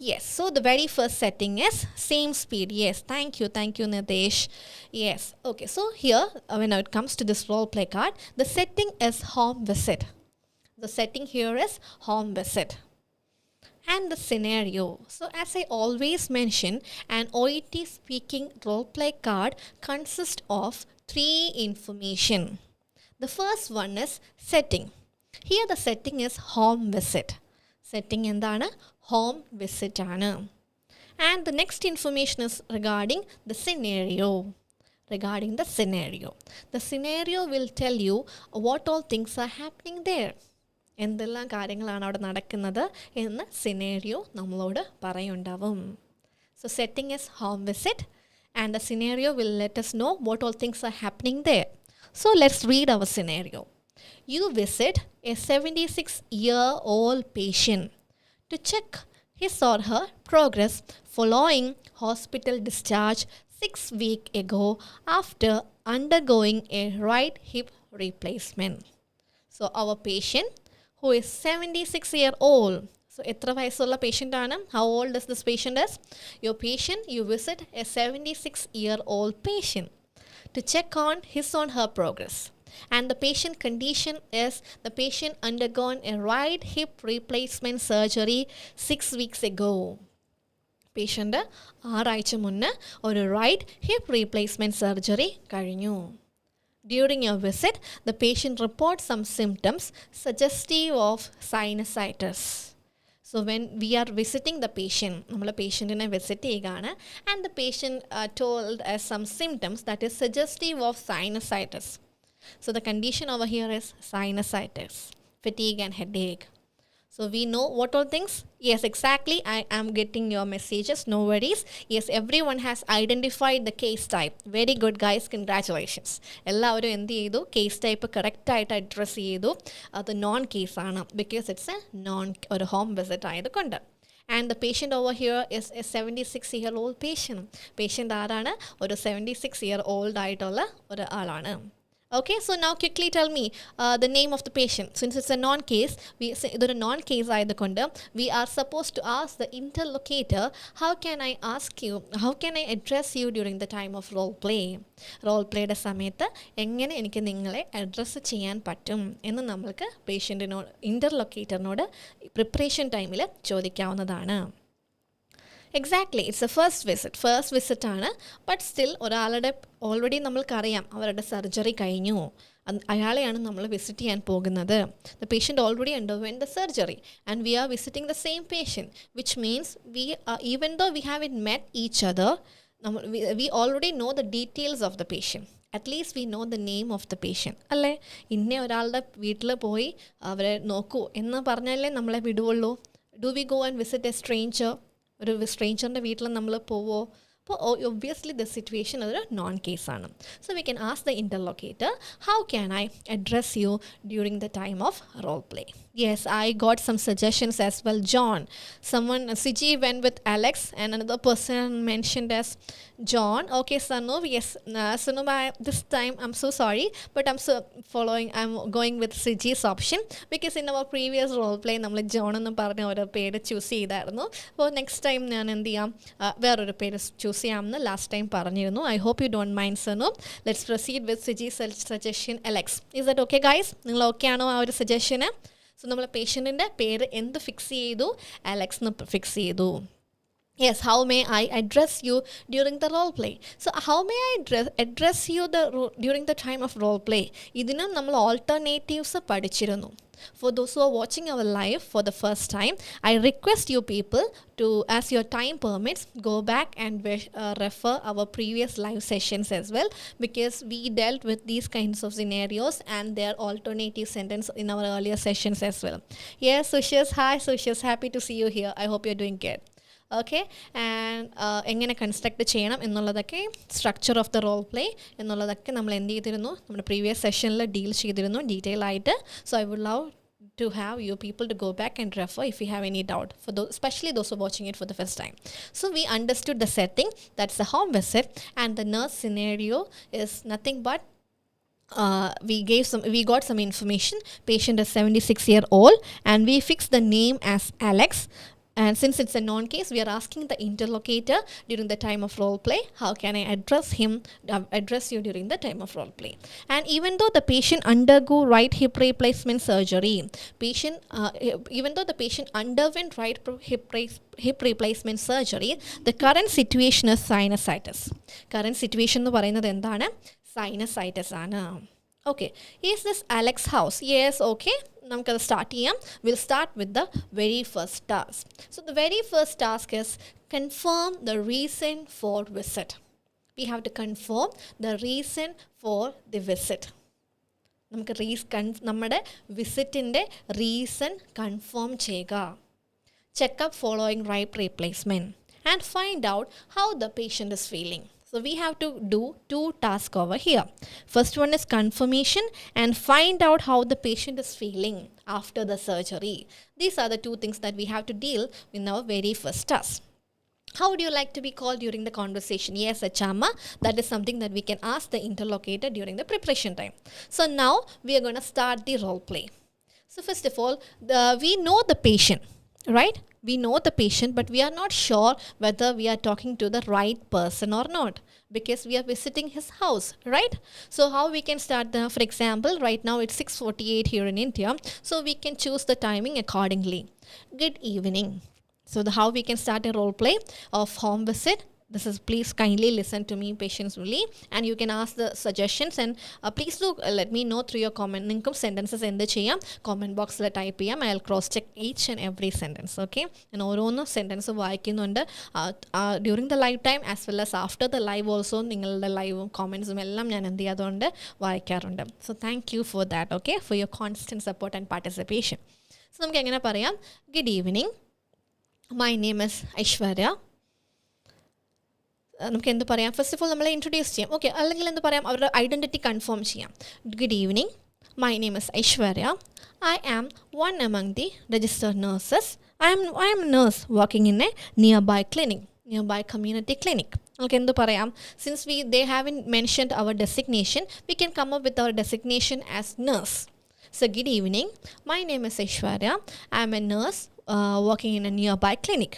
Yes, so the very first setting is same speed. Yes, thank you, Nadesh. Yes, okay, so here, when it comes to this role play card, the setting is home visit. The setting here is home visit. and the scenario. So as I always mention, an OET speaking role play card consists of 3 information. The first one is setting. Here the setting is home visit. Setting endana home visit aanu. And the next information is regarding the scenario. Regarding the scenario. The scenario will tell you what all things are happening there. എന്തെല്ലാം കാര്യങ്ങളാണ് അവിടെ നടക്കുന്നത് എന്ന് scenario നമ്മളോട് പറയുണ്ടാവും. So setting is home visit and the scenario will let us know what all things are happening there. So let's read our scenario. You visit a 76-year-old patient to check his or her progress following hospital discharge 6 weeks ago after undergoing a right hip replacement. So our patient who is 76-year-old. So, etra vayasulla patient aanu? How old is this patient is? Your patient, you visit a 76-year-old patient to check on his or her progress. And the patient condition is the patient undergone a right hip replacement surgery 6 weeks ago. Patient 6 ആഴ്ച മുന്നേ ഒരു right hip replacement surgery കഴിഞ്ഞു. During your visit, the patient reports some symptoms suggestive of sinusitis. So when we are visiting the patient, we patient in a visit and the patient told us some symptoms that is suggestive of sinusitis. So the condition over here is sinusitis, fatigue and headache. So we know what all things? Yes, exactly. I am getting your messages. No worries. Yes, everyone has identified the case type. Very good, guys. Congratulations. എല്ലാവരും എന്ത് ചെയ്തു? Case type correct ആയിട്ട് address ചെയ്തു. അത് non കേസാണ് because it's A non ഒരു home visit ആയതുകൊണ്ട്. And the patient over here is a 76-year-old patient. Patient ആരാണ്? ഒരു 76-year-old ആയിട്ടുള്ള ഒരു ആളാണ്. Okay, so now quickly tell me the name of the patient. Since it's a non-case, ഇതൊരു non-case ആയതുകൊണ്ട് we are supposed to ask the interlocutor, how can I ask you, how can I address you during the time of role play? Role playയുടെ സമയത്ത് എങ്ങനെ എനിക്ക് നിങ്ങളെ address ചെയ്യാൻ പറ്റും എന്ന് നമ്മൾക്ക് പേഷ്യൻറ്റിനോട് ഇൻ്റർലൊക്കേറ്ററിനോട് പ്രിപ്പറേഷൻ ടൈമിൽ ചോദിക്കാവുന്നതാണ്. Exactly it's a first visit ആണ്. ബട്ട് സ്റ്റിൽ ഒരാളുടെ ഓൾറെഡി നമ്മൾക്കറിയാം അവരുടെ സർജറി കഴിഞ്ഞു, അയാളെയാണ് നമ്മൾ വിസിറ്റ് ചെയ്യാൻ പോകുന്നത്. The patient already underwent the surgery and we are visiting the same patient, which means even though we have it met each other, we already know the details of the patient. At least we know the name of the patient അല്ലേ. ഇന്ന ഒരാളുടെ വീട്ടിൽ പോയി അവരെ നോക്കൂ എന്ന് പറഞ്ഞാലേ നമ്മളെ വിടുവുള്ളൂ. Do we go and visit a stranger? ഒരു സ്ട്രേഞ്ചറിൻ്റെ വീട്ടിൽ നമ്മൾ പോവോ? അപ്പോൾ ഒബ്വിയസ്ലി ദ സിറ്റുവേഷൻ അതൊരു നോൺ കേസാണ്. So we can ask the interlocutor, how can I address you during the time of role play? Yes, I got some suggestions as well. John. Someone, Siji went with Alex and another person mentioned as John. Okay, Sanu. Yes, Sanu, this time I'm so sorry, but I'm going with Siji's option because in our previous role play, നമ്മൾ John എന്ന് പറഞ്ഞ ഒരു പേര് choose ചെയ്തായിരുന്നു. അപ്പോൾ next time ഞാൻ എന്ത് ചെയ്യാം, വേറൊരു പേര് ചൂസ് ചെയ്യാമെന്ന് ലാസ്റ്റ് ടൈം പറഞ്ഞിരുന്നു. I hope you don't mind Sanu. Let's proceed with Siji's suggestion Alex. Is that okay guys? നിങ്ങൾ ഓക്കെ ആണോ ആ ഒരു സജഷന്? സോ നമ്മൾ പേഷ്യൻറ്റിൻ്റെ പേര് എന്ത് ഫിക്സ് ചെയ്തു? അലക്സ് എന്ന് ഫിക്സ് ചെയ്തു. Yes, how may I address you during the role play? So how may I address you during the time of role play? ഇതിനും നമ്മൾ ഓൾട്ടർനേറ്റീവ്സ് പഠിച്ചിരുന്നു. For those who are watching our live for the first time, I request you people to, as your time permits, go back and refer our previous live sessions as well, because we dealt with these kinds of scenarios and their alternative sentence in our earlier sessions as well. Yes, Sushas, hi Sushas, happy to see you here. I hope you're doing good. Okay, and എങ്ങനെ construct ചെയ്യണം എന്നുള്ളതൊക്കെ, structure of the role play എന്നുള്ളതൊക്കെ നമ്മൾ എന്ത് ചെയ്തിരുന്നു, നമ്മുടെ previous സെഷനിൽ deal ചെയ്തിരുന്നു ഡീറ്റെയിൽ ആയിട്ട്. So I would love to have you people to go back and refer if you have any doubt, for those, especially those who are watching it for the first time. So we understood the setting, that's the home visit, and the nurse scenario is nothing but we got some information. Patient is 76-year-old and we fixed the name as Alex. And since it's a known case, we are asking the interlocutor during the time of role play, how can I address you during the time of role play? And even though the patient undergo right hip replacement surgery, even though the patient underwent hip replacement surgery, the current situation is sinusitis. Current situation എന്ന് പറയുന്നത് എന്താണ്? Sinusitis ആണ്. Okay, is this Alex house? Yes, okay. നമുക്കത് start ചെയ്യാം. We'll start with the very first task. So the very first task is confirm the reason for visit. We have to confirm the reason for the visit. നമുക്ക് നമ്മുടെ വിസിറ്റിൻ്റെ reason confirm ചെയ്യുക. Check up following right replacement and find out how the patient is feeling. So we have to do 2 tasks over here. First one is confirmation and find out how the patient is feeling after the surgery. These are the 2 things that we have to deal in our very first task. How would you like to be called during the conversation? Yes, Achama. That is something that we can ask the interlocutor during the preparation time. So now we are going to start the role play. So first of all, we know the patient, right? We know the patient, but we are not sure whether we are talking to the right person or not, because we are visiting his house, right? So how we can start for example, right now it's 6:48 here in India, so we can choose the timing accordingly. Good evening. So how we can start a role play of home visit. This is, please kindly listen to me patiently, and you can ask the suggestions, and please do let me know through your comment. Ninkum sentences endu cheyam comment box la type cheyam. I'll cross check each and every sentence, okay? And ഓരോന്ന് sentence വായിക്കുന്നുണ്ട് during the live time as well as after the live also. നിങ്ങളുടെ ലൈവും കോമെൻറ്റ്സും എല്ലാം ഞാൻ എന്ത് ചെയ്യാതുകൊണ്ട് വായിക്കാറുണ്ട്. So thank you for that, okay, for your constant support and participation. So നമുക്ക് എങ്ങനെ പറയാം? Good evening, my name is Aishwarya. നമുക്ക് എന്ത് പറയാം? ഫസ്റ്റ് ഓഫ് ഓൾ നമ്മളെ ഇൻട്രൊഡ്യൂസ് ചെയ്യാം, ഓക്കെ? അല്ലെങ്കിൽ എന്ത് പറയാം? അവരുടെ ഐഡൻറ്റിറ്റി കൺഫേം ചെയ്യാം. Good evening, my name is Aishwarya. I am one among the registered nurses. I am nurse working in a nearby community clinic. നമുക്ക് എന്ത് പറയാം? Since they haven't mentioned our designation, we can come up with our designation as nurse. So good evening, my name is Aishwarya. I am a nurse working in a nearby clinic.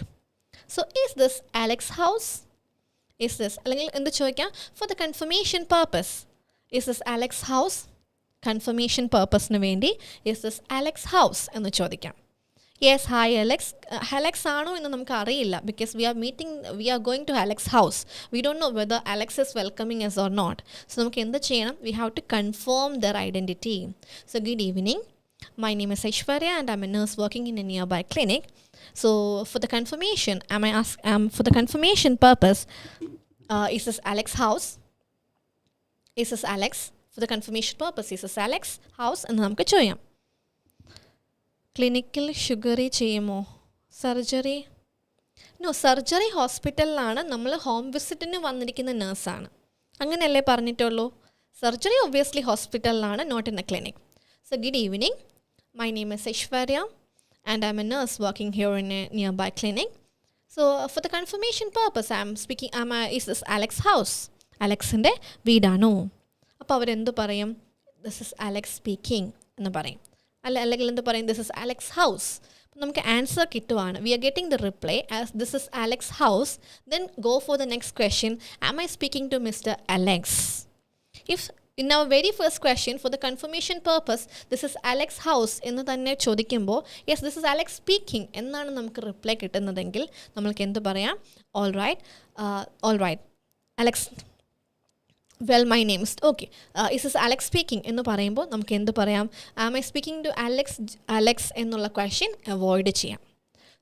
So is this Alex house? Is this, അല്ലെങ്കിൽ എന്ത് ചോദിക്കാം? For the confirmation purpose, is this Alex house? Confirmation purpose-ന് വേണ്ടി is this Alex house എന്ന് ചോദിക്കാം. Yes, hi Alex. Alex ആണോ എന്ന് നമുക്ക് അറിയില്ല, because we are going to Alex house. We don't know whether Alex is welcoming us or not. So നമുക്ക് എന്ത് ചെയ്യണം? We have to confirm their identity. So good evening, my name is Aishwarya and I'm a nurse working in a nearby clinic. So for the confirmation, for the confirmation purpose, is this Alex house? Is this Alex? For the confirmation purpose, is this Alex house? എന്ന് നമുക്ക് ചെയ്യാം. ക്ലിനിക്കിൽ sugary ചെയ്യുമോ? Surgery? No, surgery ഹോസ്പിറ്റലിലാണ്. നമ്മൾ home വിസിറ്റിന് വന്നിരിക്കുന്ന നേഴ്സാണ്, അങ്ങനെയല്ലേ പറഞ്ഞിട്ടുള്ളൂ? സർജറി ഒബ്വിയസ്ലി ഹോസ്പിറ്റലിലാണ്, not in a clinic. So good evening, my name is Aishwarya and I'm a nurse working here in a nearby clinic. So for the confirmation purpose, is this Alex house? Alexന്റെ വീടാണോ? അപ്പോൾ അവരെന്ത് പറയും? This is Alex speaking എന്ന് പറയും. അല്ലെങ്കിൽ എന്ത് പറയും? This is Alex house. നമുക്ക് answer കിട്ടുവാണ്. We are getting the reply as this is Alex house. Then go for the next question. Am I speaking to Mr. Alex? If in our very first question, for the confirmation purpose, this is Alex house എന്ന് തന്നെ ചോദിക്കുമ്പോൾ yes, this is Alex speaking എന്നാണ് നമുക്ക് reply കിട്ടുന്നതെങ്കിൽ നമ്മൾക്ക് എന്ത് പറയാം? all right Alex, well my name is, okay, is this Alex speaking എന്ന് പറയുമ്പോൾ നമുക്ക് എന്ത് പറയാം? am I speaking to Alex എന്നുള്ള question അവോയ്ഡ് ചെയ്യാം.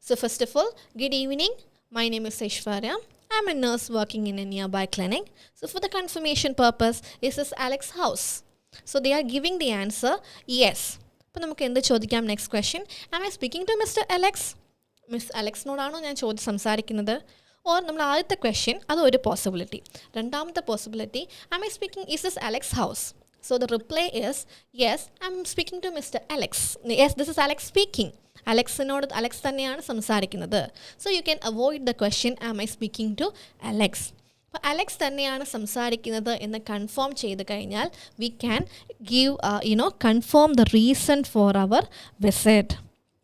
So first of all, good evening, my name is Aishwarya. I'm a nurse working in a nearby clinic. So for the confirmation purpose, is this Alex house? So they are giving the answer yes. അപ്പോൾ നമുക്ക് എന്ത് ചോദിക്കാം? Next question, am I speaking to Mr. Alex? Miss അലക്സിനോടാണോ ഞാൻ സംസാരിക്കുന്നത്? Or നമ്മൾ ആദ്യത്തെ question അത് ഒരു പോസിബിലിറ്റി. രണ്ടാമത്തെ possibility, am I speaking, is this Alex house? So the reply is yes, I'm speaking to Mr. Alex. Yes, this is Alex speaking. അലക്സിനോട് Alex തന്നെയാണ് സംസാരിക്കുന്നത്. So you can avoid the question am I speaking to Alex? അപ്പോൾ Alex തന്നെയാണ് സംസാരിക്കുന്നത് എന്ന് confirm ചെയ്ത് കഴിഞ്ഞാൽ we can give confirm the reason for our visit.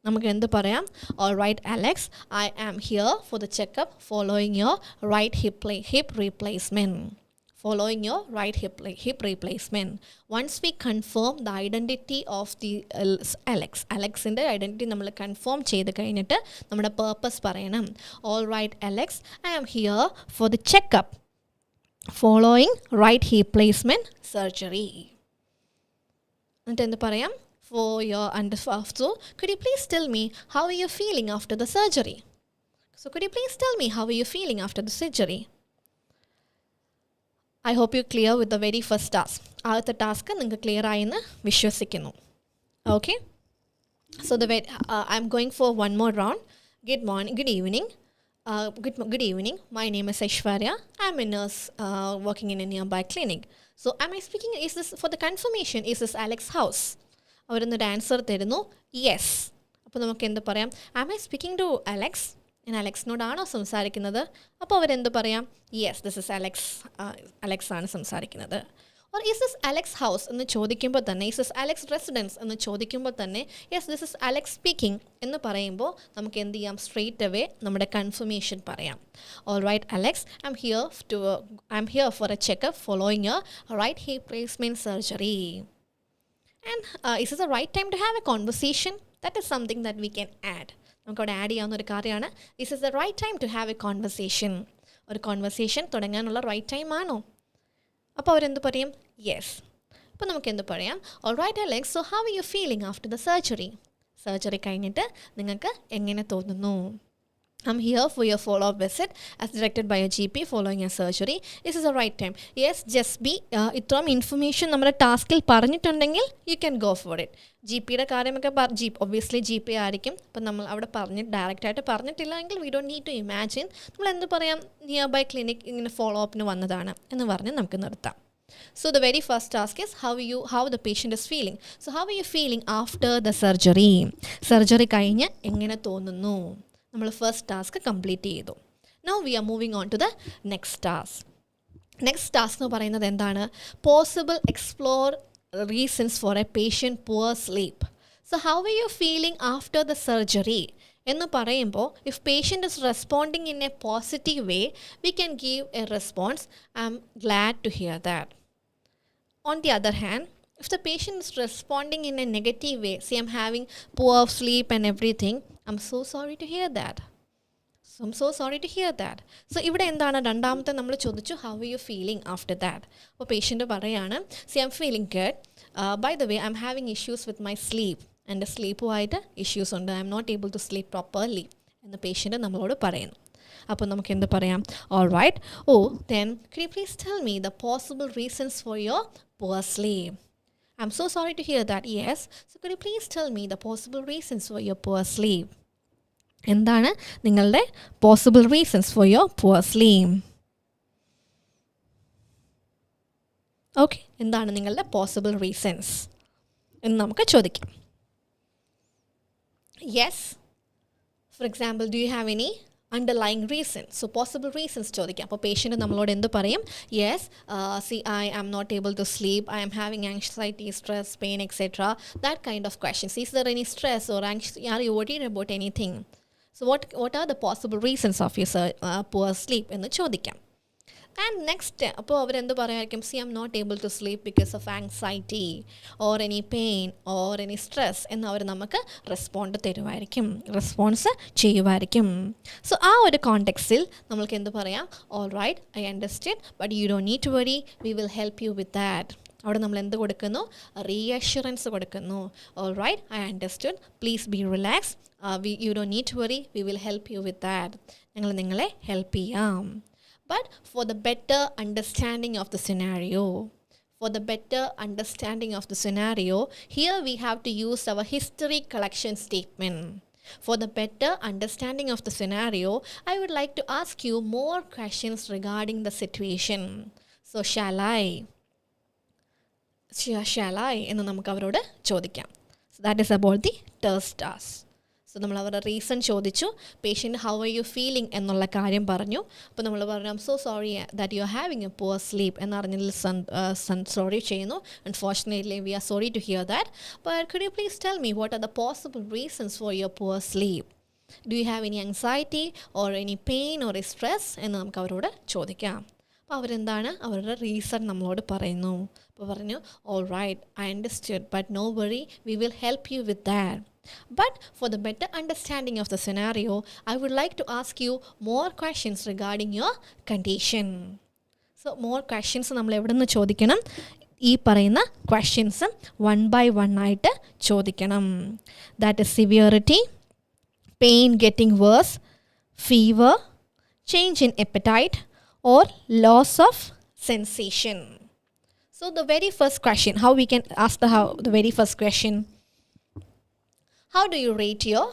നമുക്ക് എന്ത് പറയാം? All right, Alex, I am here for the checkup following your right hip replacement. Following your right hip replacement. Once we confirm the identity of the Alex's identity നമ്മൾ confirm ചെയ്ത് കഴിഞ്ഞിട്ട് നമ്മുടെ purpose പറയണം. All right, Alex, I am here for the checkup following right hip replacement surgery. എന്നിട്ട് എന്ത് പറയാം? For your so could you please tell me how are you feeling after the surgery? So could you please tell me how are you feeling after the surgery? I hope you're clear with the very first task. ആദ്യത്തെ task നിങ്ങൾക്ക് clear ആയെന്ന് വിശ്വസിക്കുന്നു. Okay? So I'm going for one more round. Good evening. Good evening. My name is Aishwarya. I'm a nurse working in a nearby clinic. So am I speaking, is this for the confirmation, is this Alex's house? അവരൊന്നൊരു answer തരുന്നു, yes. അപ്പോൾ നമുക്ക് എന്ത് പറയാം? Am I speaking to Alex? ഞാൻ അലക്സിനോടാണോ സംസാരിക്കുന്നത്? അപ്പോൾ അവരെന്ത് പറയാം? യെസ്, ദിസ് ഇസ് അലക്സ് ആണ് സംസാരിക്കുന്നത്. Or is this Alex house എന്ന് ചോദിക്കുമ്പോൾ തന്നെ, ഈസ് ദിസ് അലക്സ് റെസിഡൻസ് എന്ന് ചോദിക്കുമ്പോൾ തന്നെ, yes this is Alex speaking എന്ന് പറയുമ്പോൾ നമുക്ക് എന്ത് ചെയ്യാം? സ്ട്രെയിറ്റ് അവേ നമ്മുടെ കൺഫർമേഷൻ പറയാം. All right Alex, I am here for a checkup following a right hip replacement surgery. And is this the right time to have a conversation? That is something that we can add. നമുക്കവിടെ add ചെയ്യാവുന്ന ഒരു കാര്യമാണ്. Is this the right time to have a conversation? ഒരു conversation തുടങ്ങാനുള്ള right time ആണോ? അപ്പോൾ അവരെന്ത് പറയും? യെസ്. അപ്പോൾ നമുക്ക് എന്ത് പറയാം? All right, Alex, so how are you feeling after the surgery? Surgery കഴിഞ്ഞിട്ട് നിങ്ങൾക്ക് എങ്ങനെ തോന്നുന്നു? I'm here for your follow-up visit as directed by a GP following a surgery. This is the right time. Yes, just be ഇത്രയും information നമ്മുടെ ടാസ്കിൽ പറഞ്ഞിട്ടുണ്ടെങ്കിൽ you can go for it. GPയുടെ കാര്യമൊക്കെ obviously GP ആയിരിക്കും. അപ്പം നമ്മൾ അവിടെ ഡയറക്റ്റായിട്ട് പറഞ്ഞിട്ടില്ലെങ്കിൽ we don't need to imagine. നമ്മൾ എന്ത് പറയാം? നിയർ ബൈ ക്ലിനിക് ഇങ്ങനെ ഫോളോ അപ്പിന് വന്നതാണ് എന്ന് പറഞ്ഞ് നമുക്ക് നിർത്താം. So the very first task is how the patient is feeling. So how are you feeling after the surgery? Surgery കഴിഞ്ഞ് എങ്ങനെ തോന്നുന്നു? നമ്മൾ ഫസ്റ്റ് ടാസ്ക് കംപ്ലീറ്റ് ചെയ്തു. Now we are moving on to the next task. Next task എന്ന് പറയുന്നത് എന്താണ്? Possible explore reasons for a patient poor sleep. So how are you feeling after the surgery എന്ന് പറയുമ്പോൾ, if patient is responding in a positive way, we can give a response, I am glad to hear that. On the other hand, if the patient is responding in a negative way, say I'm having poor sleep and everything, I'm so sorry to hear that. So ഇവിടെ എന്താണ്? രണ്ടാമത്തെ നമ്മൾ ചോദിച്ചു how are you feeling after that. അപ്പോൾ patient പറയാണ്, see I'm feeling good. By the way, I'm having issues with my sleep. എൻ്റെ സ്ലീപ്പുമായിട്ട് issues ഉണ്ട്. I'm not able to sleep properly എന്ന് പേഷ്യൻ്റ് നമ്മളോട് പറയുന്നു. അപ്പോൾ നമുക്ക് എന്ത് പറയാം? All right. Then could you please tell me the possible reasons for your poor sleep? I'm so sorry to hear that. Yes. So could you please tell me the possible reasons for your poor sleep? എന്താണ് നിങ്ങളുടെ possible reasons for your poor sleep? Okay. എന്താണ് നിങ്ങളുടെ possible reasons എന്ന് നമുക്ക് ചോദിക്കാം. Yes. For example, do you have any underlying reason? So possible reasons ചോദിക്കാം. അപ്പോൾ patient നമ്മളോട് എന്ത് പറയും? Yes, see, I am not able to sleep, I am having anxiety, stress, pain, etc. That kind of questions. Is there any stress or anxiety? Are you worried about anything? So what are the possible reasons of your poor sleep എന്ന് ചോദിക്കാം. And next അപ്പോൾ അവരെന്ത് പറയായിരിക്കും? See I am not able to sleep because of anxiety or any pain or any stress എന്ന് അവർ നമുക്ക് response ചെയ്യുമായിരിക്കും. So ആ ഒരു കോണ്ടെക്സ്റ്റിൽ നമ്മൾക്ക് എന്ത് പറയാം? All right, I understand, but you don't need to worry, we will help you with that. അവിടെ നമ്മൾ എന്ത് കൊടുക്കുന്നു? റീഅഷ്വറൻസ് കൊടുക്കുന്നു. All right, I understand, please be relax, you don't need to worry, we will help you with that. ഞങ്ങൾ നിങ്ങളെ help ചെയ്യാം. But for the better understanding of the scenario, here we have to use our history collection statement. For the better understanding of the scenario, I would like to ask you more questions regarding the situation. So shall I? എന്ന് നമുക്ക് അവരോട് ചോദിക്കാം. So that is about the first task. സോ നമ്മൾ അവരുടെ reason ചോദിച്ചു. Patient how are you feeling എന്നുള്ള കാര്യം പറഞ്ഞു. അപ്പോൾ നമ്മൾ പറഞ്ഞു I'm so sorry that you are having a poor sleep എന്നറിഞ്ഞതിൽ സോറി ചെയ്യുന്നു. Unfortunately we are sorry to hear that. But could you please tell me what are the possible reasons for your poor sleep? Do you have any anxiety or any pain or stress എന്ന് നമുക്ക് അവരോട് ചോദിക്കാം. അപ്പോൾ അവരെന്താണ് അവരുടെ reason നമ്മളോട് പറയുന്നു. അപ്പോൾ പറഞ്ഞു all right I understood but no worry we will help you with that. But for the better understanding of the scenario, I would like to ask you more questions regarding your condition. So more questions നമ്മൾ എവിടെ നിന്ന് ചോദിക്കണം? ഈ പറയുന്ന questions 1 by 1 ആയിട്ട് ചോദിക്കണം. That is severity, pain getting worse, fever, change in appetite or loss of sensation. So the very first question, how we can ask the very first question? How do you rate your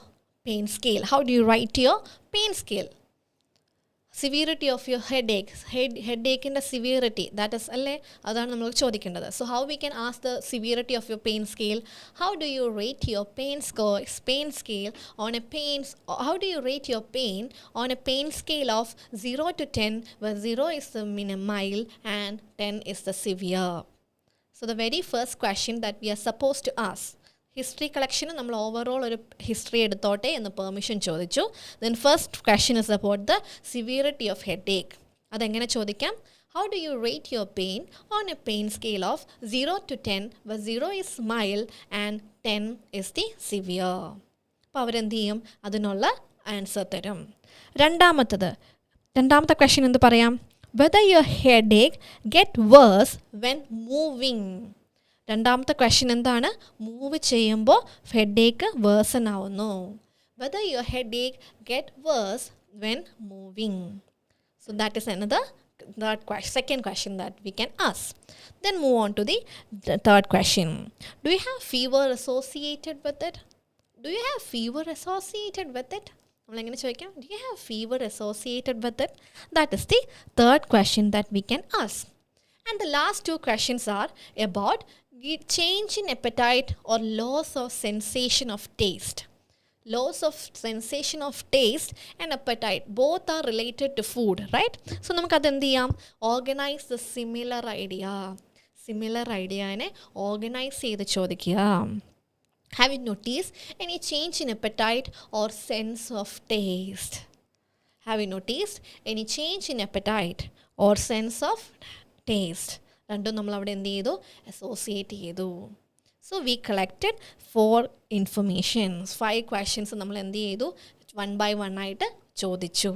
pain scale? How do you write your pain scale? Severity of your headache. Headache in the severity. That is alle adana nammal chodikkendathu. So how we can ask the severity of your pain scale? How do you rate your pain scale on a how do you rate your pain on a pain scale of 0 to 10, where 0 is the mild and 10 is the severe? So the very first question that we are supposed to ask, history കളക്ഷന് നമ്മൾ overall ഒരു history എടുത്തോട്ടെ എന്ന് permission ചോദിച്ചു. Then first question is about the severity of headache. അതെങ്ങനെ ചോദിക്കാം? How do you rate your pain on a pain scale of 0 to 10, where 0 is mild and 10 is the severe. അപ്പോൾ അവരെന്ത് ചെയ്യും? അതിനുള്ള ആൻസർ തരും. രണ്ടാമത്തെ ക്വസ്റ്റ്യൻ എന്ത് പറയാം? Whether your headache get worse when moving. രണ്ടാമത്തെ ക്വസ്റ്റ്യൻ എന്താണ്? മൂവ് ചെയ്യുമ്പോൾ ഹെഡേക്ക് വേഴ്സൺ ആവുന്നു. Whether your headache get worse when moving. So that is another second question that we can ask. Then move on to the third question. Do you have fever associated with it? Do you have fever associated with it? നമ്മളെങ്ങനെ ചോദിക്കാം? Do you have fever associated with it? That is the third question that we can ask. And the last two questions are about change in appetite or loss of sensation of taste. Loss of sensation of taste and appetite both are related to food, right? So നമുക്ക് അതെന്ത് ചെയ്യാം? Organise the similar ഐഡിയനെ organise ചെയ്ത് ചോദിക്കുക. Have you noticed any change in appetite or sense of taste? Have you noticed any change in appetite or sense of taste? രണ്ടും നമ്മൾ അവിടെ എന്ത് ചെയ്തു? അസോസിയേറ്റ് ചെയ്തു. So we collected 4 informations. 5 questions നമ്മൾ എന്ത് ചെയ്തു? 1 by 1 ആയിട്ട് ചോദിച്ചു.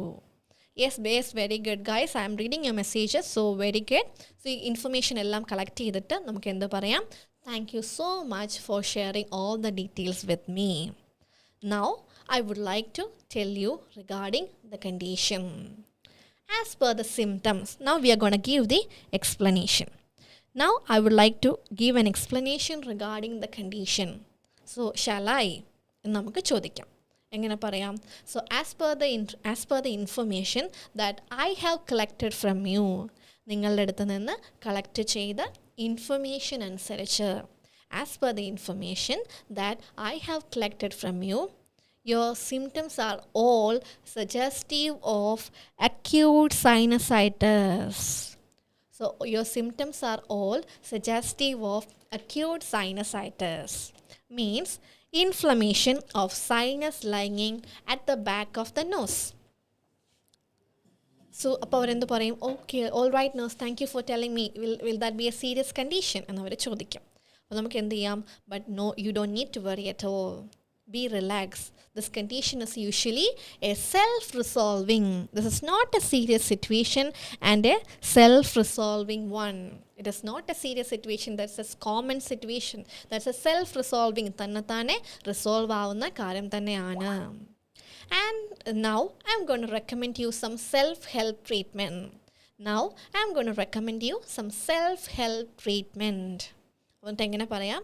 Yes very good guys. I am reading your messages. So very good. So ഈ ഇൻഫർമേഷൻ എല്ലാം കളക്ട് ചെയ്തിട്ട് നമുക്ക് എന്ത് പറയാം? Thank you so much for sharing all the details with me. Now I would like to tell you regarding the condition. As per the symptoms, now we are going to give the explanation. Now I would like to give an explanation regarding the condition. So shall I? നമുക്ക് ചോദിക്കാം. എങ്ങനെ പറയാം? So as per the information that I have collected from you, നിങ്ങളുടെ അടുത്ത് നിന്ന് collect ചെയ്ത information അനുസരിച്ച്, as per the information that I have collected from you, your symptoms are all suggestive of acute sinusitis. So your symptoms are all suggestive of acute sinusitis. Means inflammation of sinus lining at the back of the nose. So അപ്പോൾ അവരെന്ത് പറയും? Okay, all right nurse, thank you for telling me, will that be a serious condition എന്നവർ ചോദിക്കും. അപ്പോൾ നമുക്ക് എന്ത് ചെയ്യാം? But no, you don't need to worry at all. Be relaxed. This condition is usually a self-resolving. This is not a serious situation and a self-resolving one. It is not a serious situation. That's a common situation. That's a self-resolving. തന്നെത്താനെ resolve ആവുന്ന കാര്യം തന്നെയാണ്. And now I'm going to recommend you some self-help treatment. Now I'm going to recommend you some self-help treatment. എന്നിട്ട് എങ്ങനെ പറയാം?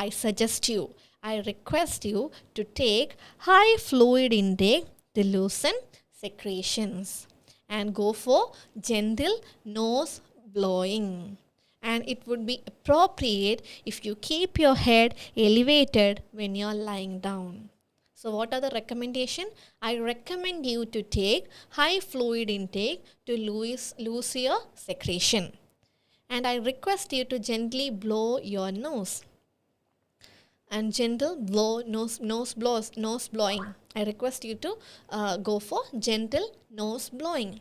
I suggest you, I request you to take high fluid intake to loosen secretions and go for gentle nose blowing. And it would be appropriate if you keep your head elevated when you're lying down. So what are the recommendation? I recommend you to take high fluid intake to lose your secretion. And I request you to gently blow your nose. And gentle nose blowing. I request you to go for gentle nose blowing.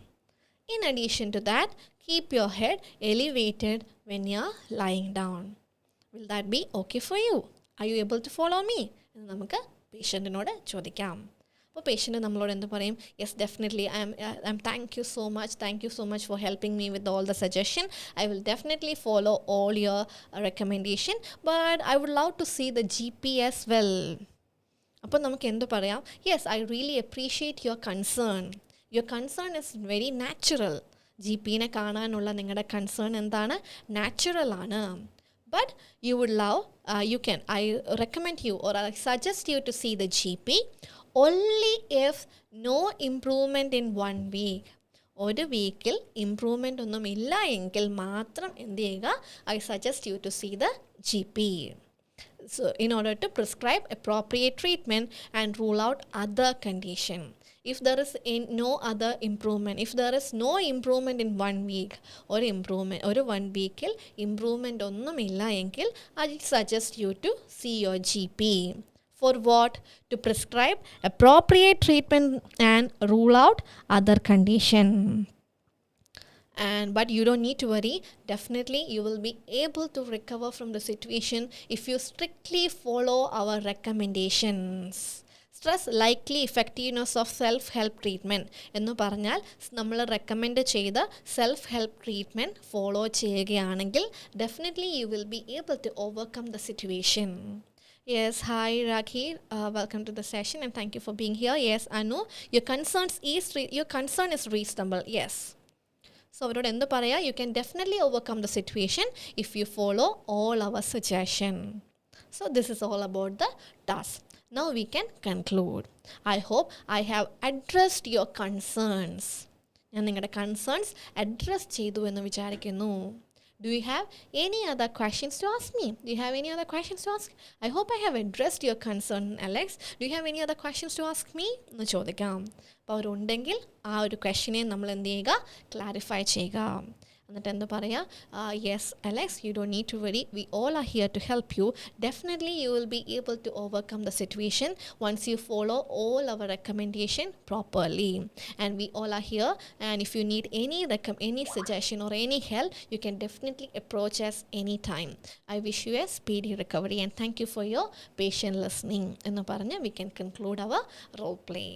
In addition to that, keep your head elevated when you're lying down. Will that be okay for you? Are you able to follow me? നമുക്ക് പേഷ്യൻറ്റിനോട് ചോദിക്കാം. അപ്പോൾ patient നമ്മളോട് എന്ത് പറയും? Yes, definitely I thank you so much for helping me with all the suggestion. I will definitely follow all your recommendation, but I would love to see the GP as well. അപ്പോൾ നമുക്ക് എന്ത് പറയാം? Yes, I really appreciate your concern. Your concern is very natural. GPനെ കാണാനുള്ള നിങ്ങളുടെ concern എന്താണ്? നാച്ചുറലാണ്. But you would love, I recommend you or I suggest you to see the GP only if no improvement in 1 week. ഒരു വീക്കിൽ improvement ഒന്നും ഇല്ല എങ്കിൽ മാത്രം എന്ത് ചെയ്യുക? I suggest you to see the GP. So in order to prescribe appropriate treatment and rule out other condition. If there is no other improvement, if there is no improvement in 1 week or improvement or 1 week improvement onnumilla enkil, I suggest you to see your GP. For what? To prescribe appropriate treatment and rule out other condition. But you don't need to worry. Definitely you will be able to recover from the situation if you strictly follow our recommendations. Stress likely effectiveness of self-help treatment എന്ന് പറഞ്ഞാൽ നമ്മൾ recommend ചെയ്ത self help treatment follow ചെയ്യുകയാണെങ്കിൽ definitely you will be able to overcome the situation. Yes, hi Rakhi, welcome to the session and thank you for being here. Yes, Anu, your concern is reasonable. Yes. So avരോട് എന്ത് പറയാ? You can definitely overcome the situation if you follow all our suggestion. So this is all about the task. Now we can conclude. I hope I have addressed your concerns. ഞാൻ നിങ്ങളുടെ concerns address ചെയ്തു എന്ന് വിചാരിക്കുന്നു. Do you have any other questions to ask me? Do you have any other questions to ask? I hope I have addressed your concern, Alex. Do you have any other questions to ask me? എന്ന് ചോദിക്കാം. അപ്പോൾ അവരുണ്ടെങ്കിൽ ആ ഒരു ക്വസ്റ്റ്യനെ നമ്മൾ എന്ത് ചെയ്യുക? Clarify ചെയ്യുക. എന്നിട്ട് എന്ത് പറയാം? Yes Alex, you don't need to worry, we all are here to help you. Definitely you will be able to overcome the situation once you follow all our recommendation properly. And we all are here, and if you need any suggestion or any help, you can definitely approach us anytime. I wish you a speedy recovery and thank you for your patient listening. എന്ന് പറഞ്ഞ് we can conclude our role play.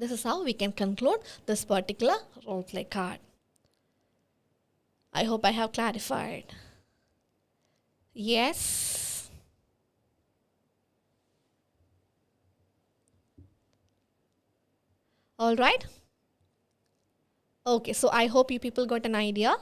This is how we can conclude this particular role play card. I hope I have clarified. Yes. All right. Okay, so I hope you people got an idea.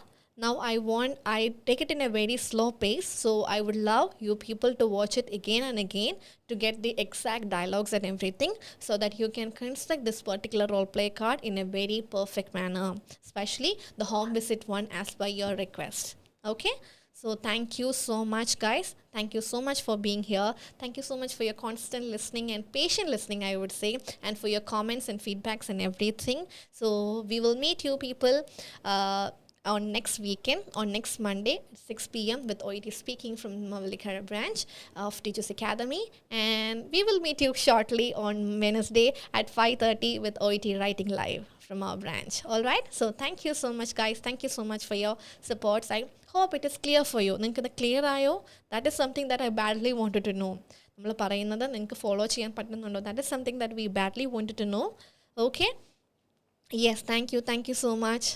Now I take it in a very slow pace, so I would love you people to watch it again and again to get the exact dialogues and everything, so that you can construct this particular role play card in a very perfect manner, especially the home visit one as per your request. Okay? So thank you so much, guys. Thank you so much for being here. Thank you so much for your constant listening and patient listening, I would say, and for your comments and feedbacks and everything. So we will meet you people on next weekend, on next Monday, 6 p.m. with OET speaking from Mavalikara branch of Tiju Sir Academy. And we will meet you shortly on Wednesday at 5:30 with OET writing live from our branch. All right? So thank you so much, guys. Thank you so much for your support. I hope it is clear for you. നിങ്ങൾക്കത് clear ആയോ? That is something that I badly wanted to know. നമ്മൾ പറയുന്നത് നിങ്ങൾക്ക് follow ചെയ്യാൻ പറ്റുന്നുണ്ടോ? That is something that we badly wanted to know. Okay? Yes, thank you. Thank you so much.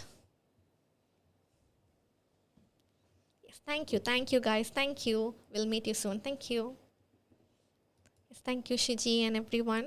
Thank you guys, thank you. We'll meet you soon. Thank you. Yes, thank you Shiji and everyone.